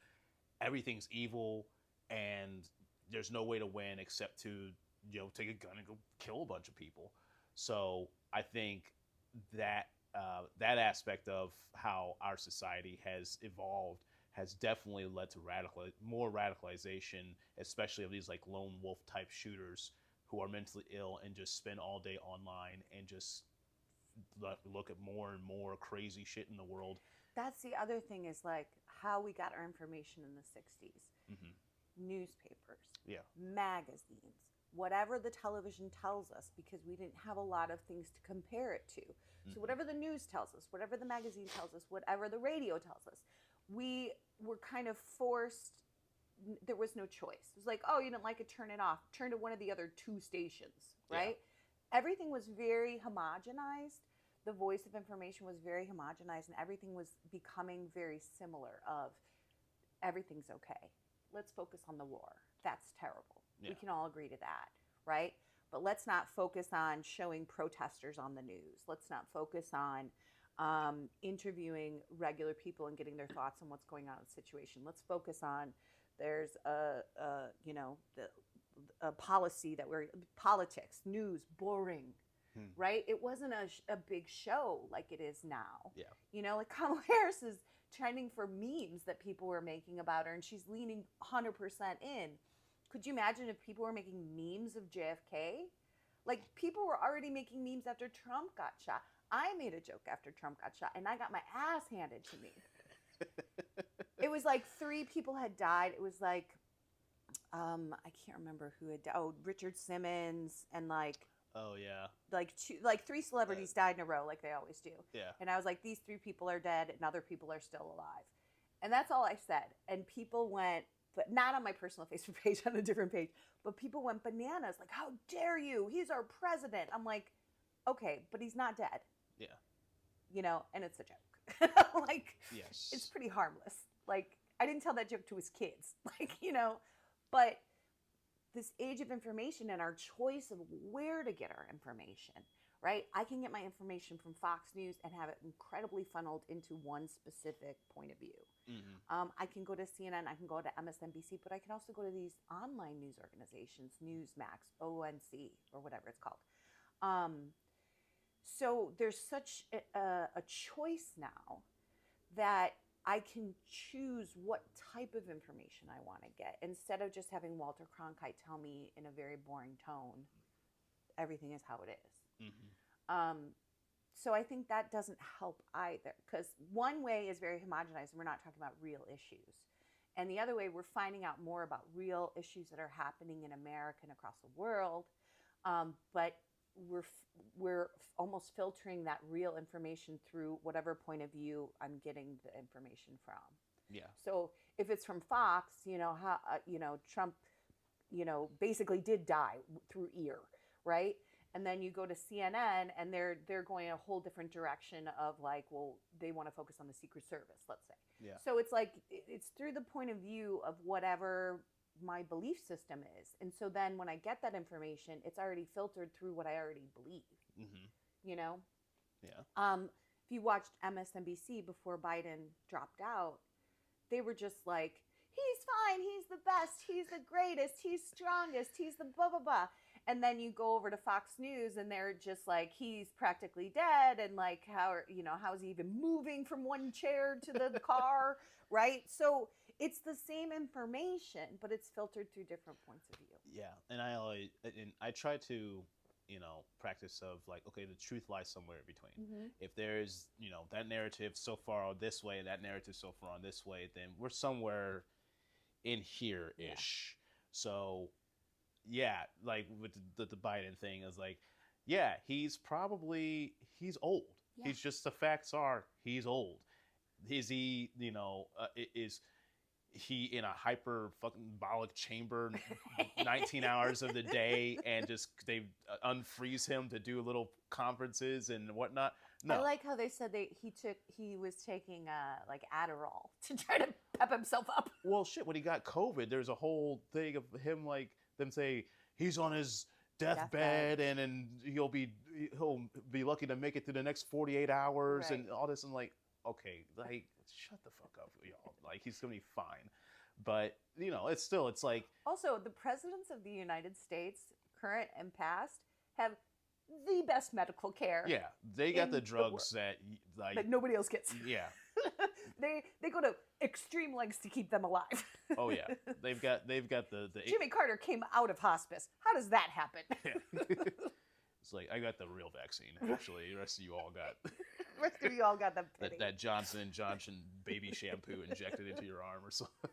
everything's evil and there's no way to win except to take a gun and go kill a bunch of people. So I think that that aspect of how our society has evolved has definitely led to more radicalization, especially of these like lone wolf type shooters who are mentally ill and just spend all day online and just look at more and more crazy shit in the world. That's the other thing is like how we got our information in the 60s. Mm-hmm. Newspapers, Yeah. magazines, whatever the television tells us, because we didn't have a lot of things to compare it to. So whatever the news tells us, whatever the magazine tells us, whatever the radio tells us, we were kind of forced. There was no choice. It was like, oh, you didn't like it, turn it off. Turn to one of the other 2 stations, right? Yeah. Everything was very homogenized. The voice of information was very homogenized, and everything was becoming very similar of everything's okay. Let's focus on the war. That's terrible. Yeah. We can all agree to that, right? But let's not focus on showing protesters on the news. Let's not focus on interviewing regular people and getting their thoughts on what's going on in the situation. Let's focus on there's a policy that we're politics, news, boring, right? It wasn't a big show like it is now. Yeah. You know, like Kamala Harris is trending for memes that people were making about her, and she's leaning 100% in. Could you imagine if people were making memes of JFK? Like, people were already making memes after Trump got shot. I made a joke after Trump got shot, and I got my ass handed to me. It was like 3 people had died. It was like, I can't remember who had died. Oh, Richard Simmons and like... Oh, yeah. Like 3 celebrities died in a row, like they always do. Yeah. And I was like, these 3 people are dead and other people are still alive. And that's all I said. And people went, but not on my personal Facebook page, on a different page, but people went bananas. Like, how dare you? He's our president. I'm like, okay, but he's not dead. Yeah. You know, and it's a joke. Like, yes. It's pretty harmless. Like, I didn't tell that joke to his kids. Like, you know, but this age of information and our choice of where to get our information, right? I can get my information from Fox News and have it incredibly funneled into one specific point of view. Mm-hmm. I can go to CNN, I can go to MSNBC, but I can also go to these online news organizations, Newsmax, ONC, or whatever it's called. So there's such a choice now that I can choose what type of information I want to get instead of just having Walter Cronkite tell me in a very boring tone, everything is how it is. Mm-hmm. So I think that doesn't help either, because one way is very homogenized and we're not talking about real issues. And the other way, we're finding out more about real issues that are happening in America and across the world. But we're almost filtering that real information through whatever point of view I'm getting the information from. Yeah. So if it's from Fox, you know, how Trump, you know, basically did die through ear, right? And then you go to CNN and they're going a whole different direction of like, well, they want to focus on the Secret Service, let's say. Yeah. So it's like it's through the point of view of whatever my belief system is. And so then when I get that information, it's already filtered through what I already believe. Mm-hmm. You know? Yeah. If you watched MSNBC before Biden dropped out, they were just like, he's fine, he's the best, he's the greatest, he's strongest, he's the blah, blah, blah. And then you go over to Fox News and they're just like, he's practically dead. And like, how is he even moving from one chair to the car, right? So it's the same information, but it's filtered through different points of view. Yeah, and I try to, you know, practice of like, okay, the truth lies somewhere in between. Mm-hmm. If there's, you know, that narrative so far on this way and that narrative so far on this way, then we're somewhere in here-ish. Yeah. So, yeah, like with the Biden thing is like, yeah, he's old. Yeah. He's just, the facts are, he's old. Is he, you know, is he in a hyper fucking bolic chamber 19 hours of the day and just they unfreeze him to do little conferences and whatnot? No. I like how they said he was taking like Adderall to try to pep himself up. Well, shit, when he got COVID, there's a whole thing of him like them say he's on his deathbed and he'll be lucky to make it through the next 48 hours, right, and all this. I'm like, okay, like, shut the fuck up, y'all. Like, he's gonna be fine. But, you know, it's like... Also, the presidents of the United States, current and past, have the best medical care. Yeah, they got in the the drugs that that nobody else gets. yeah. They go to extreme lengths to keep them alive. Oh yeah, they've got the Jimmy Carter came out of hospice. How does that happen? Yeah. It's like I got the real vaccine. Actually, the rest of you all got The rest of you all got the pity. that Johnson & Johnson baby shampoo injected into your arm or something.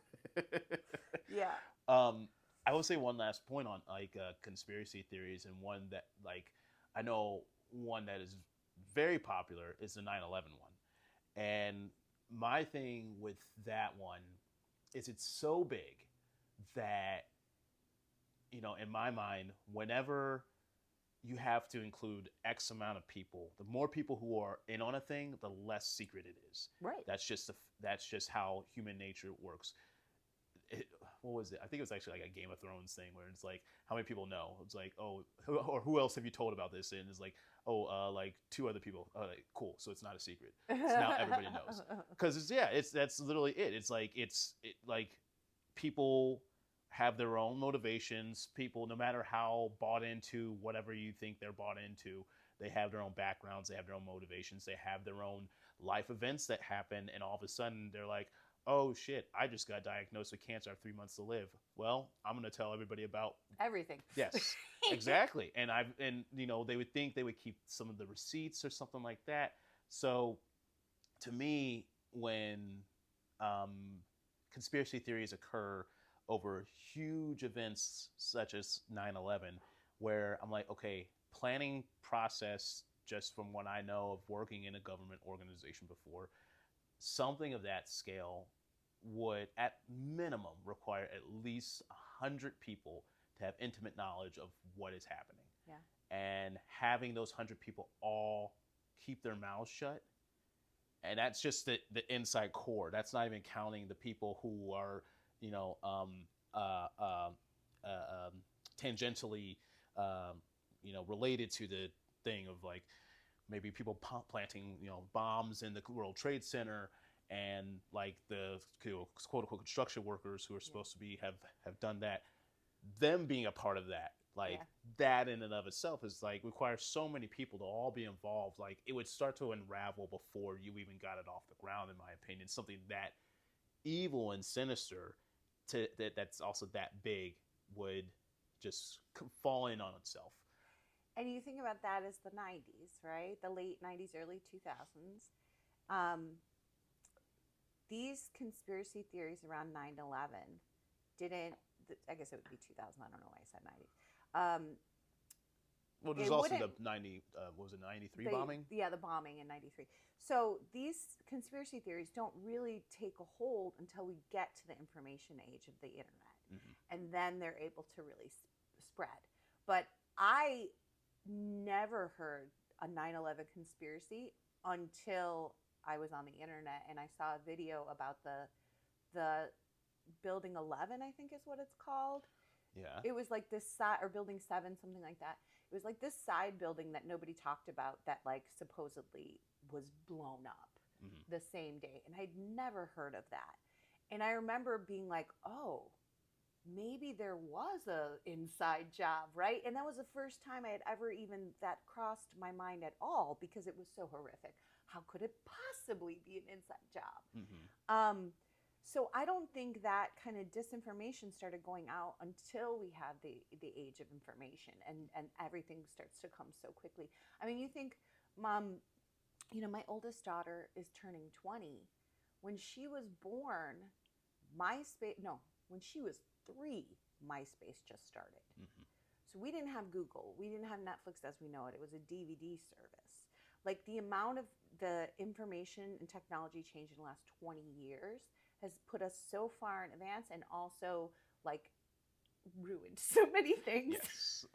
Yeah. I will say one last point on like conspiracy theories, and one that like I know one that is very popular is the 9/11 one. And my thing with that one is it's so big that, you know, in my mind, whenever you have to include X amount of people, the more people who are in on a thing, the less secret it is. Right. That's just how human nature works. What was it? I think it was actually like a Game of Thrones thing where it's like, how many people know? It's like, oh, or who else have you told about this? And it's like, oh, like 2 other people. Oh, like, cool. So it's not a secret. So now everybody knows. Because that's literally it. It's like people have their own motivations. People, no matter how bought into whatever you think they're bought into, they have their own backgrounds. They have their own motivations. They have their own life events that happen. And all of a sudden they're like, oh shit, I just got diagnosed with cancer. I have 3 months to live. Well, I'm going to tell everybody about everything. Yes, exactly. And you know, they would think they would keep some of the receipts or something like that. So to me, when conspiracy theories occur over huge events such as 9/11, where I'm like, okay, planning process, just from what I know of working in a government organization before, something of that scale would at minimum require at least 100 people to have intimate knowledge of what is happening. Yeah. And having those 100 people all keep their mouths shut. And that's just the inside core. That's not even counting the people who are, you know, tangentially, you know, related to the thing of like maybe people planting, you know, bombs in the World Trade Center, and like the quote unquote construction workers who are supposed to be have done that. Them being a part of that, like that in and of itself is like requires so many people to all be involved. Like it would start to unravel before you even got it off the ground, in my opinion. Something that evil and sinister that's also that big would just fall in on itself. And you think about that as the 90s, right? The late 90s, early 2000s. These conspiracy theories around 9/11 didn't, I guess it would be 2000. I don't know why I said 90s. Well, there's also the 90, what was it, 93 bombing? Yeah, the bombing in 93. So these conspiracy theories don't really take a hold until we get to the information age of the internet. Mm-hmm. And then they're able to really spread. But I never heard a 9/11 conspiracy until I was on the internet and I saw a video about the Building 11, I think is what it's called. Yeah. It was like this side, or Building 7, something like that. It was like this side building that nobody talked about that like supposedly was blown up the same day. And I'd never heard of that. And I remember being like, oh, maybe there was a inside job, right? And that was the first time I had ever even that crossed my mind at all, because it was so horrific. How could it possibly be an inside job? Mm-hmm. So I don't think that kind of disinformation started going out until we had the age of information, and everything starts to come so quickly. I mean, you think, Mom, you know, my oldest daughter is turning 20. When she was born, when she was 3, MySpace just started. Mm-hmm. So we didn't have Google. We didn't have Netflix as we know it. It was a DVD service. Like the amount of the information and technology change in the last 20 years has put us so far in advance, and also like ruined so many things. Yes.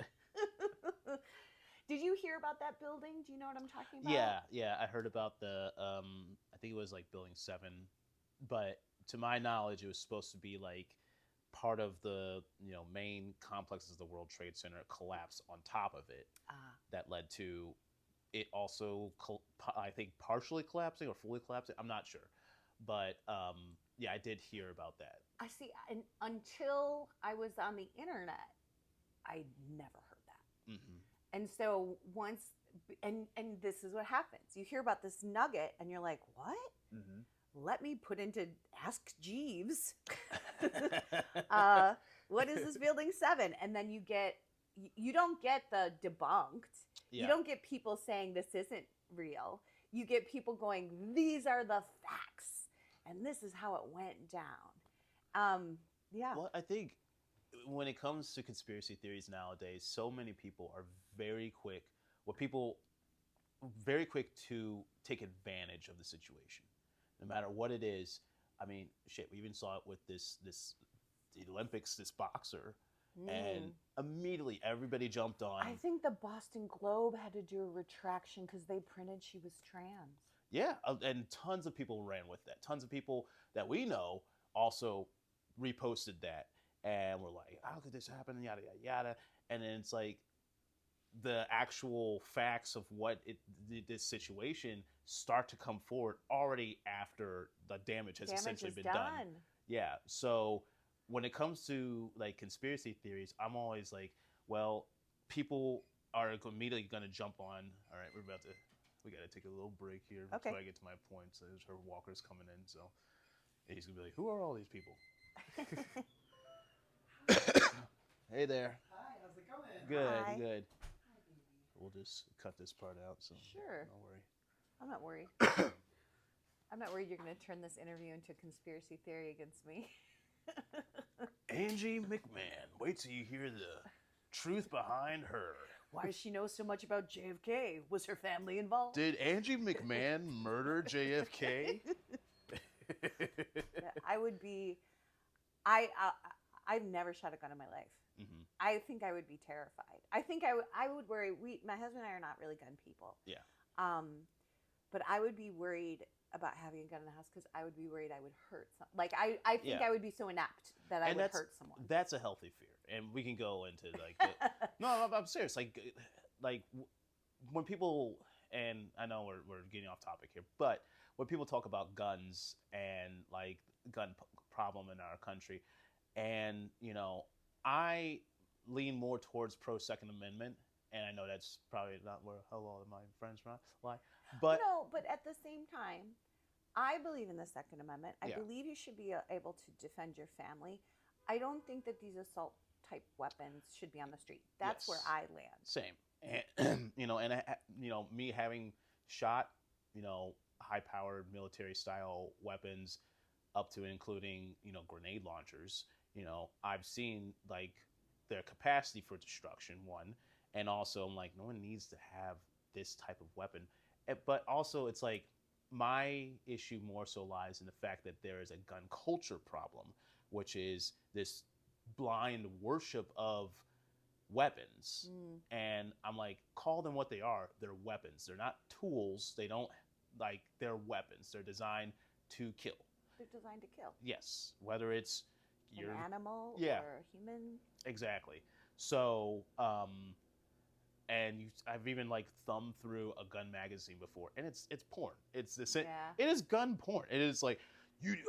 Did you hear about that building? Do you know what I'm talking about? Yeah. I heard about the I think it was like Building 7, but to my knowledge, it was supposed to be like part of the, you know, main complexes of the World Trade Center collapsed on top of it. That led to it also, I think, partially collapsing or fully collapsing. I'm not sure, but yeah, I did hear about that. I see. And until I was on the internet, I never heard that. Mm-hmm. And so and this is what happens. You hear about this nugget and you're like, what? Mm-hmm. Let me put into Ask Jeeves. What is this building 7? And then you don't get the debunked. Yeah. You don't get people saying this isn't real. You get people going, these are the facts, and this is how it went down. Yeah. Well, I think when it comes to conspiracy theories nowadays, so many people are very quick. People very quick to take advantage of the situation, no matter what it is. I mean, shit. We even saw it with the Olympics. This boxer. And immediately everybody jumped on. I think the Boston Globe had to do a retraction because they printed she was trans. Yeah, and tons of people ran with that. Tons of people that we know also reposted that. And we're like, how could this happen? Yada, yada, yada. And then it's like the actual facts of this situation start to come forward already after the damage has essentially been done. Yeah, so when it comes to like conspiracy theories, I'm always like, well, people are immediately going to jump on. All right, we got to take a little break here before I get to my point. So there's her walker's coming in. So he's going to be like, who are all these people? Hey there. Hi, how's it going? Good, Hi. good. Hi, baby. We'll just cut this part out. So Sure. Don't worry. I'm not worried. I'm not worried you're going to turn this interview into a conspiracy theory against me. Angie McMahon. Wait till you hear the truth behind her. Why does she know so much about JFK? Was her family involved? Did Angie McMahon murder JFK? I would be. I've never shot a gun in my life. Mm-hmm. I think I would be terrified. I think I would worry. My husband and I are not really gun people. Yeah. But I would be worried about having a gun in the house because I would be worried I would hurt someone. Like I think I would be so inept that I would hurt someone. That's a healthy fear, and we can go into like. No, I'm serious. Like when people, and I know we're getting off topic here, but when people talk about guns and like gun problem in our country, and I lean more towards pro Second Amendment, and I know that's probably not where a lot of my friends lie, but but at the same time, I believe in the Second Amendment. I Yeah. believe you should be able to defend your family. I don't think that these assault type weapons should be on the street. That's where Yes. I land. Same, and me having shot high-powered military-style weapons up to and including grenade launchers. I've seen like their capacity for destruction, one, and also I'm like, no one needs to have this type of weapon. But also it's like my issue more so lies in the fact that there is a gun culture problem, which is this blind worship of weapons. And I'm like, call them what they are. They're weapons. They're not tools. They're weapons. They're designed to kill. They're designed to kill. Yes, whether it's An animal Yeah. or a human. Exactly. So, I've even like thumbed through a gun magazine before, and it's porn. It is gun porn. It is like,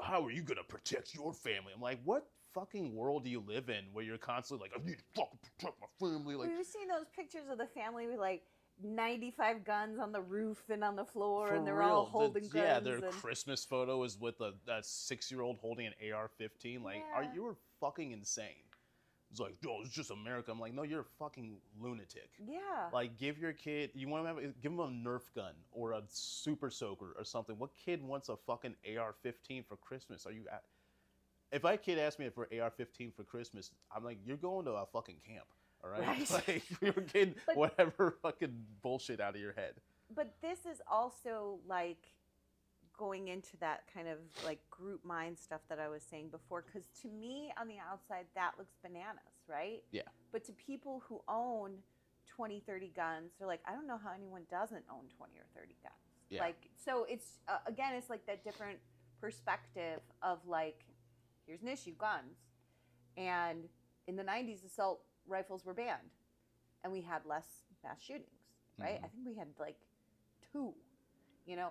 how are you gonna protect your family? I'm like, what fucking world do you live in where you're constantly like, I need to fucking protect my family? Like, Have you seen those pictures of the family with like 95 guns on the roof and on the floor, for and they're real, all holding guns? Yeah, their and... Christmas photo is with a 6-year-old holding an AR-15. Like, you are fucking insane. It's like, yo, it's just America. I'm like, no, you're a fucking lunatic. Yeah. Like, give your kid, give him a Nerf gun or a Super Soaker or something. What kid wants a fucking AR-15 for Christmas? If my kid asked me for AR-15 for Christmas, I'm like, you're going to a fucking camp, all right? Like, you're getting whatever fucking bullshit out of your head. But this is also like going into that kind of like group mind stuff that I was saying before, because to me on the outside that looks bananas, right? Yeah. But to people who own 20, 30 guns, they're like, I don't know how anyone doesn't own 20 or 30 guns. Yeah. Like, so it's again, it's like that different perspective of like, here's an issue, guns. And in the 90s, assault rifles were banned and we had less mass shootings, right? I think we had like 2,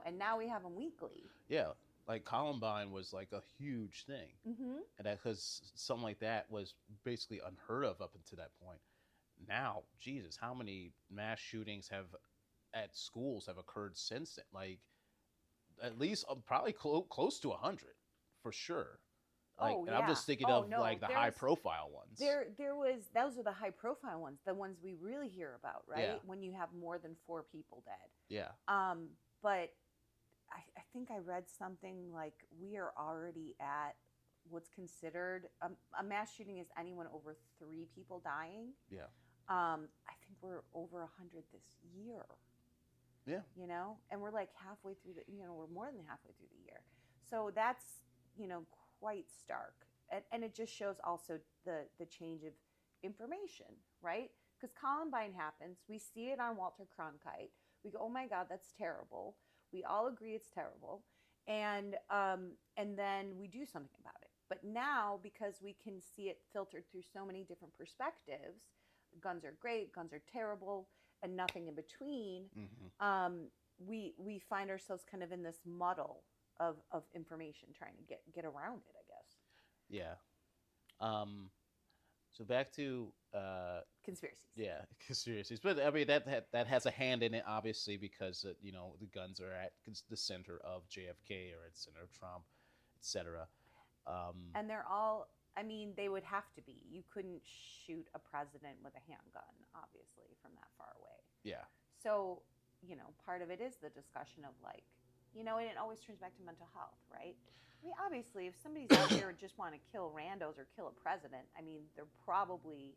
and now we have them weekly. Yeah, like Columbine was like a huge thing. Mm-hmm. And because something like that was basically unheard of up until that point. now, Jesus, how many mass shootings have at schools have occurred since then? Like at least probably close to 100 for sure. Like, Oh and I'm yeah. just thinking Oh of no. like the high profile ones. There was those are the high profile ones, the ones we really hear about, Yeah. right? When you have more than 4 people dead. Yeah. But I think I read something like we are already at what's considered a mass shooting is anyone over 3 people dying. Yeah. I think we're over 100 this year. Yeah. You know, and we're like halfway through we're more than halfway through the year. So that's, quite stark. And it just shows also the change of information, right? Because Columbine happens, we see it on Walter Cronkite. We go, oh my God, that's terrible. We all agree it's terrible, and then we do something about it. But now, because we can see it filtered through so many different perspectives, guns are great, guns are terrible, and nothing in between. We find ourselves kind of in this muddle of information, trying to get around it, I guess. Yeah. So back to Conspiracies. Yeah, conspiracies. But I mean that has a hand in it, obviously, because the guns are at the center of JFK or at the center of Trump, etc. And they're all. I mean, they would have to be. You couldn't shoot a president with a handgun, obviously, from that far away. Yeah. So, part of it is the discussion of like, and it always turns back to mental health, right? I mean, obviously, if somebody's out there and just want to kill randos or kill a president, I mean, they're probably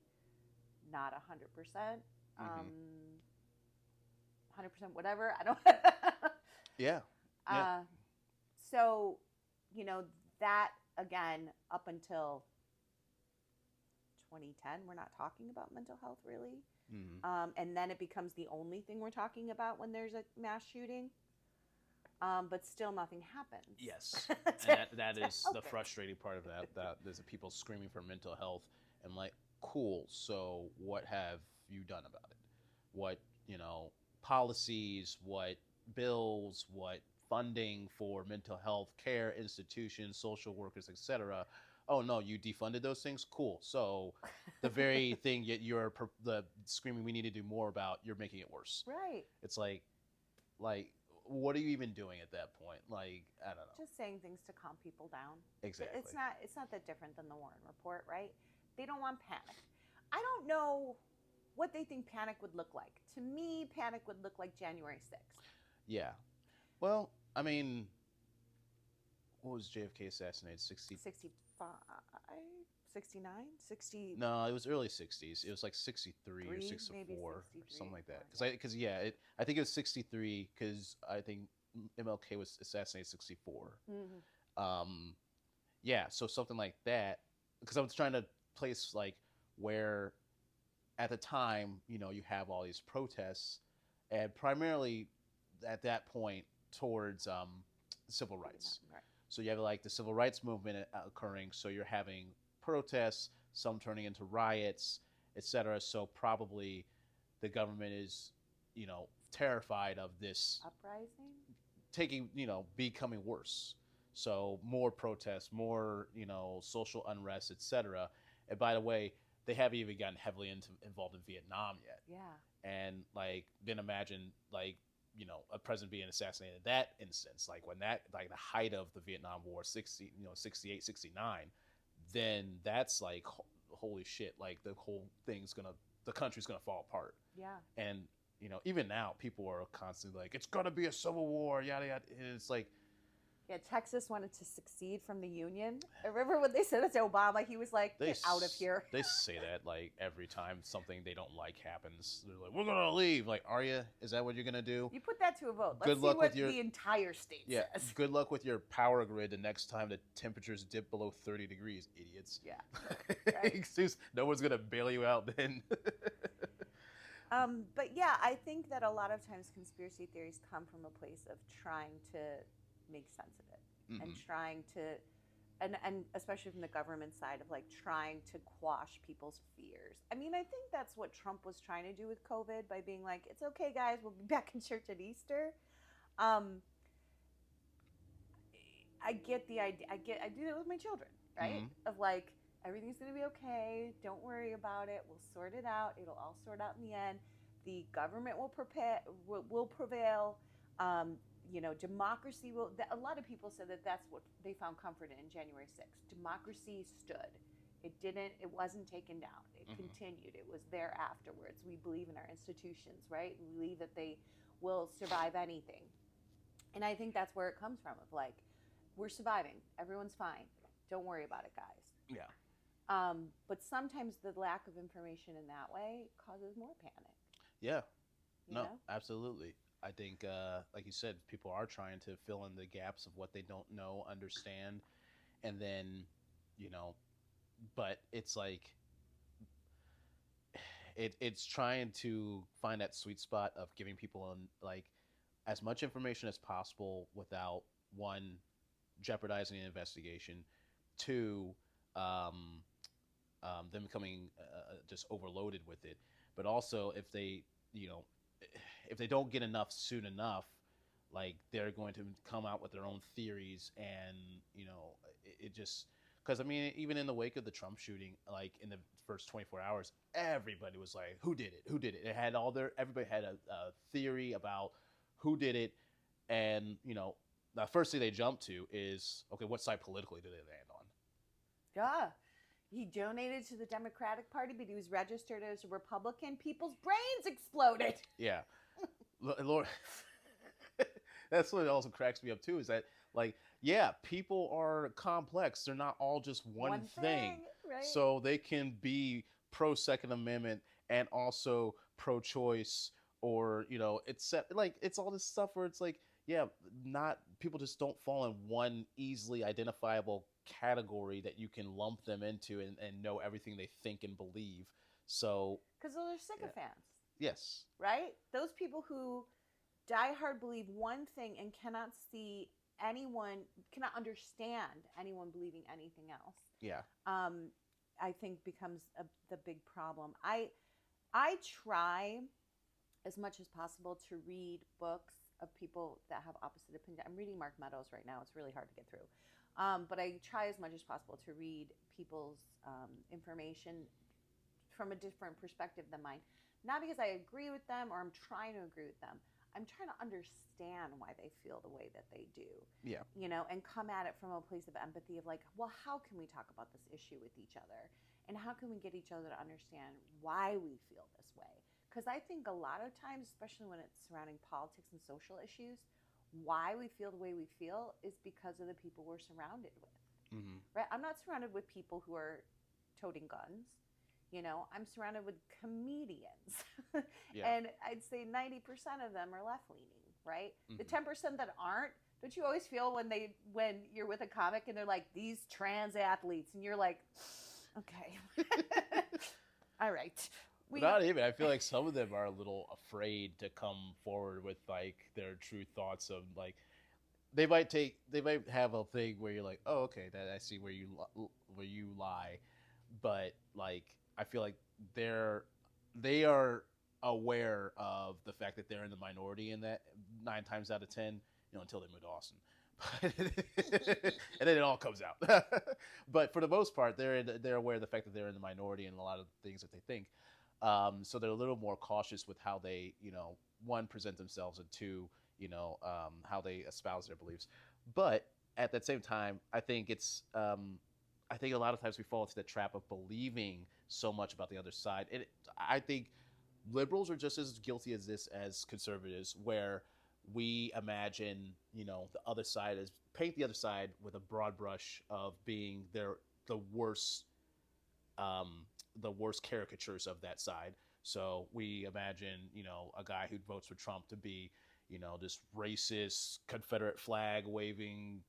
not 100%, 100% whatever. I don't. Yeah. So, that again, up until 2010, we're not talking about mental health really. And then it becomes the only thing we're talking about when there's a mass shooting. But still nothing happens. Yes. And that is the frustrating part of that there's people screaming for mental health, and like, cool, so what have you done about it? What, policies, what bills, what funding for mental health care institutions, social workers, etc. Oh no, you defunded those things? Cool. So the very thing you're the screaming we need to do more about, you're making it worse. Right. It's like what are you even doing at that point? Like, I don't know. Just saying things to calm people down. Exactly. It's not that different than the Warren Report, right? They don't want panic. I don't know what they think panic would look like. To me, panic would look like January 6th. Yeah. Well, I mean, what was JFK assassinated? 65, 69, 60. No, it was early 60s. It was like 63 or 64, something like that. I think it was 63 because I think MLK was assassinated 64. Yeah, so something like that. Because I was trying to place like where, at the time, you have all these protests, and primarily at that point towards civil rights. Right. So you have like the civil rights movement occurring. So you're having protests, some turning into riots, etc. So probably the government is, terrified of this uprising becoming worse. So more protests, more social unrest, etc. And by the way, they haven't even gotten heavily involved in Vietnam yet. Yeah. And like then imagine like a president being assassinated in that instance, like when that like the height of the Vietnam War, 68, 69. Then that's like, holy shit, like the country's gonna fall apart. Yeah. And, even now people are constantly like, it's gonna be a civil war, yada, yada. And it's like, yeah, Texas wanted to secede from the Union. I remember when they said it to Obama, he was like, get out of here. They say that like every time something they don't like happens. They're like, we're gonna leave. Like, are you? Is that what you're gonna do? You put that to a vote. Let's see what the entire state says. Good luck with your power grid the next time the temperatures dip below 30 degrees, idiots. Yeah. Right. No one's gonna bail you out then. But yeah, I think that a lot of times conspiracy theories come from a place of trying to make sense of it, and trying to, and especially from the government side of like trying to quash people's fears. I mean, I think that's what Trump was trying to do with COVID by being like, it's okay, guys, we'll be back in church at Easter. I get the idea. I do that with my children, right? Of like, Everything's going to be okay. Don't worry about it. We'll sort it out. It'll all sort out in the end. The government will prevail. Democracy will. A lot of people said that that's what they found comfort in January 6th. Democracy stood. It didn't. It wasn't taken down. It continued. It was there afterwards. We believe in our institutions, right? We believe that they will survive anything. And I think that's where it comes from. Of like, we're surviving. Everyone's fine. Don't worry about it, guys. Yeah. But sometimes the lack of information in that way causes more panic. Yeah. You No, know? absolutely. I think, like you said, people are trying to fill in the gaps of what they don't know, understand, and then, but it's like it's trying to find that sweet spot of giving people like as much information as possible without one jeopardizing the investigation, two them becoming just overloaded with it, but also if they if they don't get enough soon enough, like they're going to come out with their own theories, and it just because I mean even in the wake of the Trump shooting, like in the first 24 hours, everybody was like, who did it? Who did it? It had everybody had a theory about who did it, and the first thing they jumped to is, okay, what side politically did they land on? Yeah. He donated to the Democratic Party, but he was registered as a Republican. People's brains exploded. Yeah. Lord, that's what also cracks me up too, is that like, yeah, people are complex. They're not all just one thing. Right? So they can be pro Second Amendment and also pro choice, or it's like it's all this stuff where it's like, yeah, not people just don't fall in one easily identifiable category that you can lump them into and know everything they think and believe. So because those are sycophants. Yes. Right? Those people who die hard believe one thing and cannot understand anyone believing anything else. Yeah. I think becomes the big problem. I try as much as possible to read books of people that have opposite opinion. I'm reading Mark Meadows right now. It's really hard to get through. But I try as much as possible to read people's information from a different perspective than mine. Not because I agree with them or I'm trying to agree with them. I'm trying to understand why they feel the way that they do. Yeah. And come at it from a place of empathy of like, well, how can we talk about this issue with each other? And how can we get each other to understand why we feel this way? Because I think a lot of times, especially when it's surrounding politics and social issues, why we feel the way we feel is because of the people we're surrounded with. Mm-hmm. Right? I'm not surrounded with people who are toting guns. I'm surrounded with comedians. Yeah. And I'd say 90% of them are left-leaning, right? Mm-hmm. The 10% that aren't, don't you always feel when you're with a comic and they're like, these trans athletes, and you're like, okay. All right. Not even. I feel like some of them are a little afraid to come forward with like their true thoughts of like, they might have a thing where you're like, oh, okay, that I see where you lie, but like I feel like they are aware of the fact that they're in the minority in that 9 times out of 10, until they move to Austin. And then it all comes out. But for the most part, they're aware of the fact that they're in the minority in a lot of things that they think. So they're a little more cautious with how they, one, present themselves, and two, how they espouse their beliefs. But at that same time, I think I think a lot of times we fall into the trap of believing so much about the other side. I think liberals are just as guilty as this as conservatives, where we imagine, the other side paint the other side with a broad brush of being the worst caricatures of that side. So we imagine, a guy who votes for Trump to be, this racist Confederate flag waving,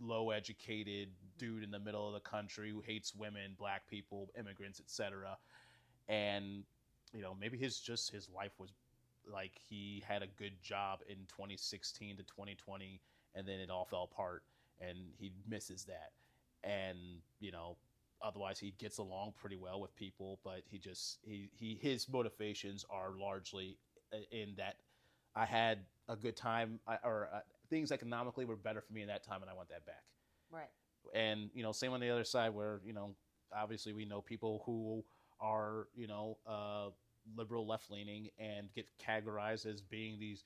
low educated dude in the middle of the country who hates women, black people, immigrants, etc. And, maybe his life was like he had a good job in 2016 to 2020, and then it all fell apart, and he misses that. And, otherwise he gets along pretty well with people, but his motivations are largely in that I had a good time, things economically were better for me in that time, and I want that back. Right. And same on the other side, where obviously we know people who are, liberal left leaning and get categorized as being these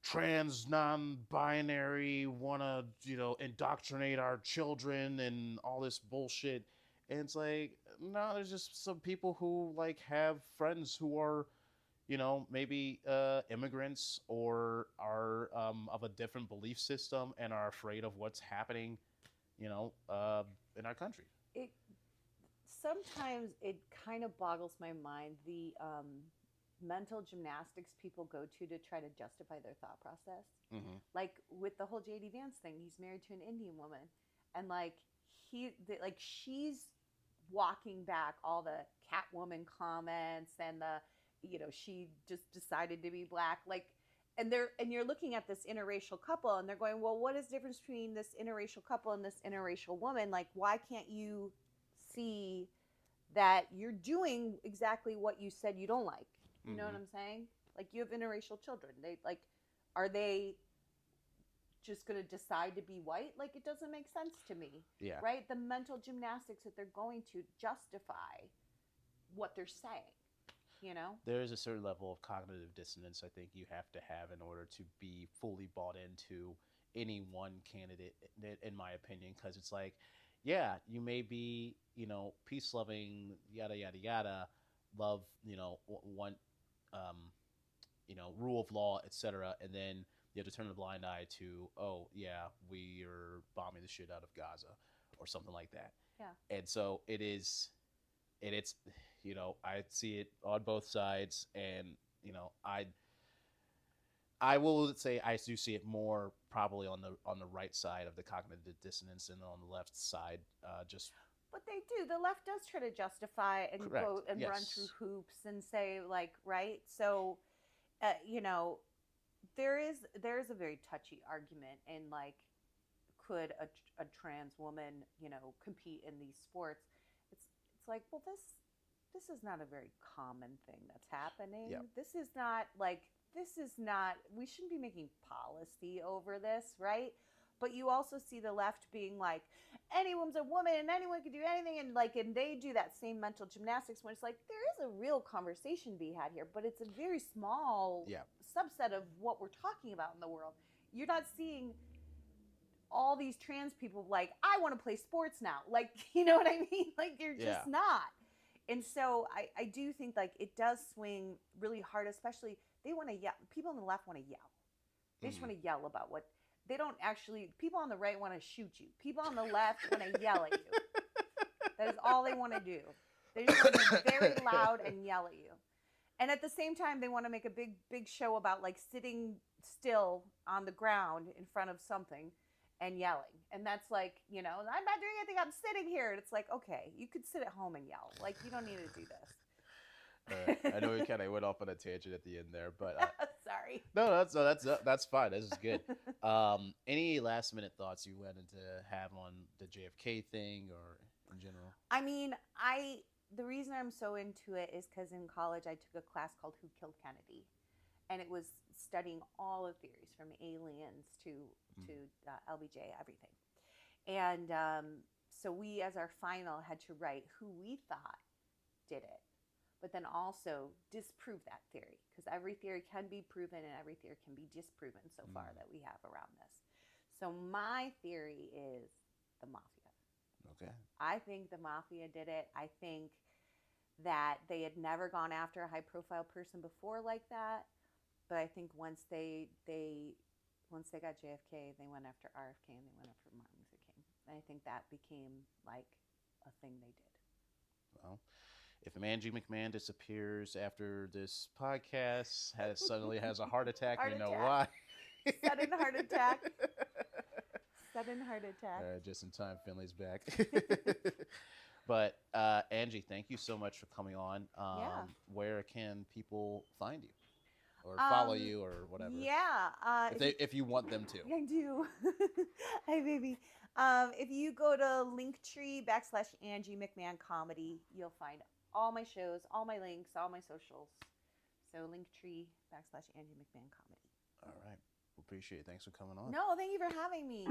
trans non-binary, want to indoctrinate our children and all this bullshit. And it's like, no, there's just some people who like have friends who are maybe immigrants or are of a different belief system and are afraid of what's happening in our country. It sometimes it kind of boggles my mind the mental gymnastics people go to try to justify their thought process. Mm-hmm. Like with the whole JD Vance thing, he's married to an Indian woman, and like she's walking back all the Catwoman comments and the she just decided to be black, like, and you're looking at this interracial couple and they're going, well, what is the difference between this interracial couple and this interracial woman? Like, why can't you see that you're doing exactly what you said you don't like? You know what I'm saying? Like, you have interracial children. They like, are they just going to decide to be white? Like, it doesn't make sense to me. Yeah. Right? The mental gymnastics that they're going to justify what they're saying. There is a certain level of cognitive dissonance I think you have to have in order to be fully bought into any one candidate, in my opinion, because it's like, yeah, you may be, peace loving, yada, yada, yada, love, one, rule of law, etc. And then you have to turn a blind eye to, oh, yeah, we are bombing the shit out of Gaza or something like that. Yeah. And so it's, I see it on both sides, and I will say I do see it more probably on the right side of the cognitive dissonance, and on the left side, But they do. The left does try to justify and Correct. go and run Yes. through hoops and say, like, right. So, there is a very touchy argument in, like, could a trans woman compete in these sports? It's like, well, this is not a very common thing that's happening. Yep. This is not, we shouldn't be making policy over this, right? But you also see the left being like, anyone's a woman and anyone can do anything. And they do that same mental gymnastics when it's like, there is a real conversation to be had here, but it's a very small subset of what we're talking about in the world. You're not seeing all these trans people like, I want to play sports now. Like, you know what I mean? Like, you're just not. And so I do think, like, it does swing really hard, especially they want to yell. People on the left want to yell. They just want to yell about what they don't actually. People on the right want to shoot you. People on the left want to yell at you. That is all they want to do. They just want to be very loud and yell at you. And at the same time, they want to make a big show about, like, sitting still on the ground in front of something and yelling. And that's like, I'm not doing anything, I'm sitting here. And it's like, okay, you could sit at home and yell. Like, you don't need to do this. I know we kind of went off on a tangent at the end there, but sorry. No, that's fine. This is good. Any last minute thoughts you wanted to have on the JFK thing or in general? I mean, the reason I'm so into it is because in college I took a class called Who Killed Kennedy, and it was studying all the theories from aliens to LBJ, everything. And so we, as our final, had to write who we thought did it, but then also disprove that theory, because every theory can be proven and every theory can be disproven so far that we have around this. So my theory is the mafia. Okay. I think the mafia did it. I think that they had never gone after a high-profile person before like that, but I think once they got JFK, they went after RFK and they went after Martin Luther King. And I think that became like a thing they did. Well, if Angie McMahon disappears after this podcast, suddenly has a heart attack, you know why. Sudden heart attack. Sudden heart attack. Just in time, Finley's back. But Angie, thank you so much for coming on. Where can people find you? Or follow you or whatever. Yeah. If you want them to. I do. Hi, baby. If you go to Linktree/Angie McMahon Comedy, you'll find all my shows, all my links, all my socials. So Linktree/Angie McMahon Comedy. All right. Appreciate it. Thanks for coming on. No, thank you for having me.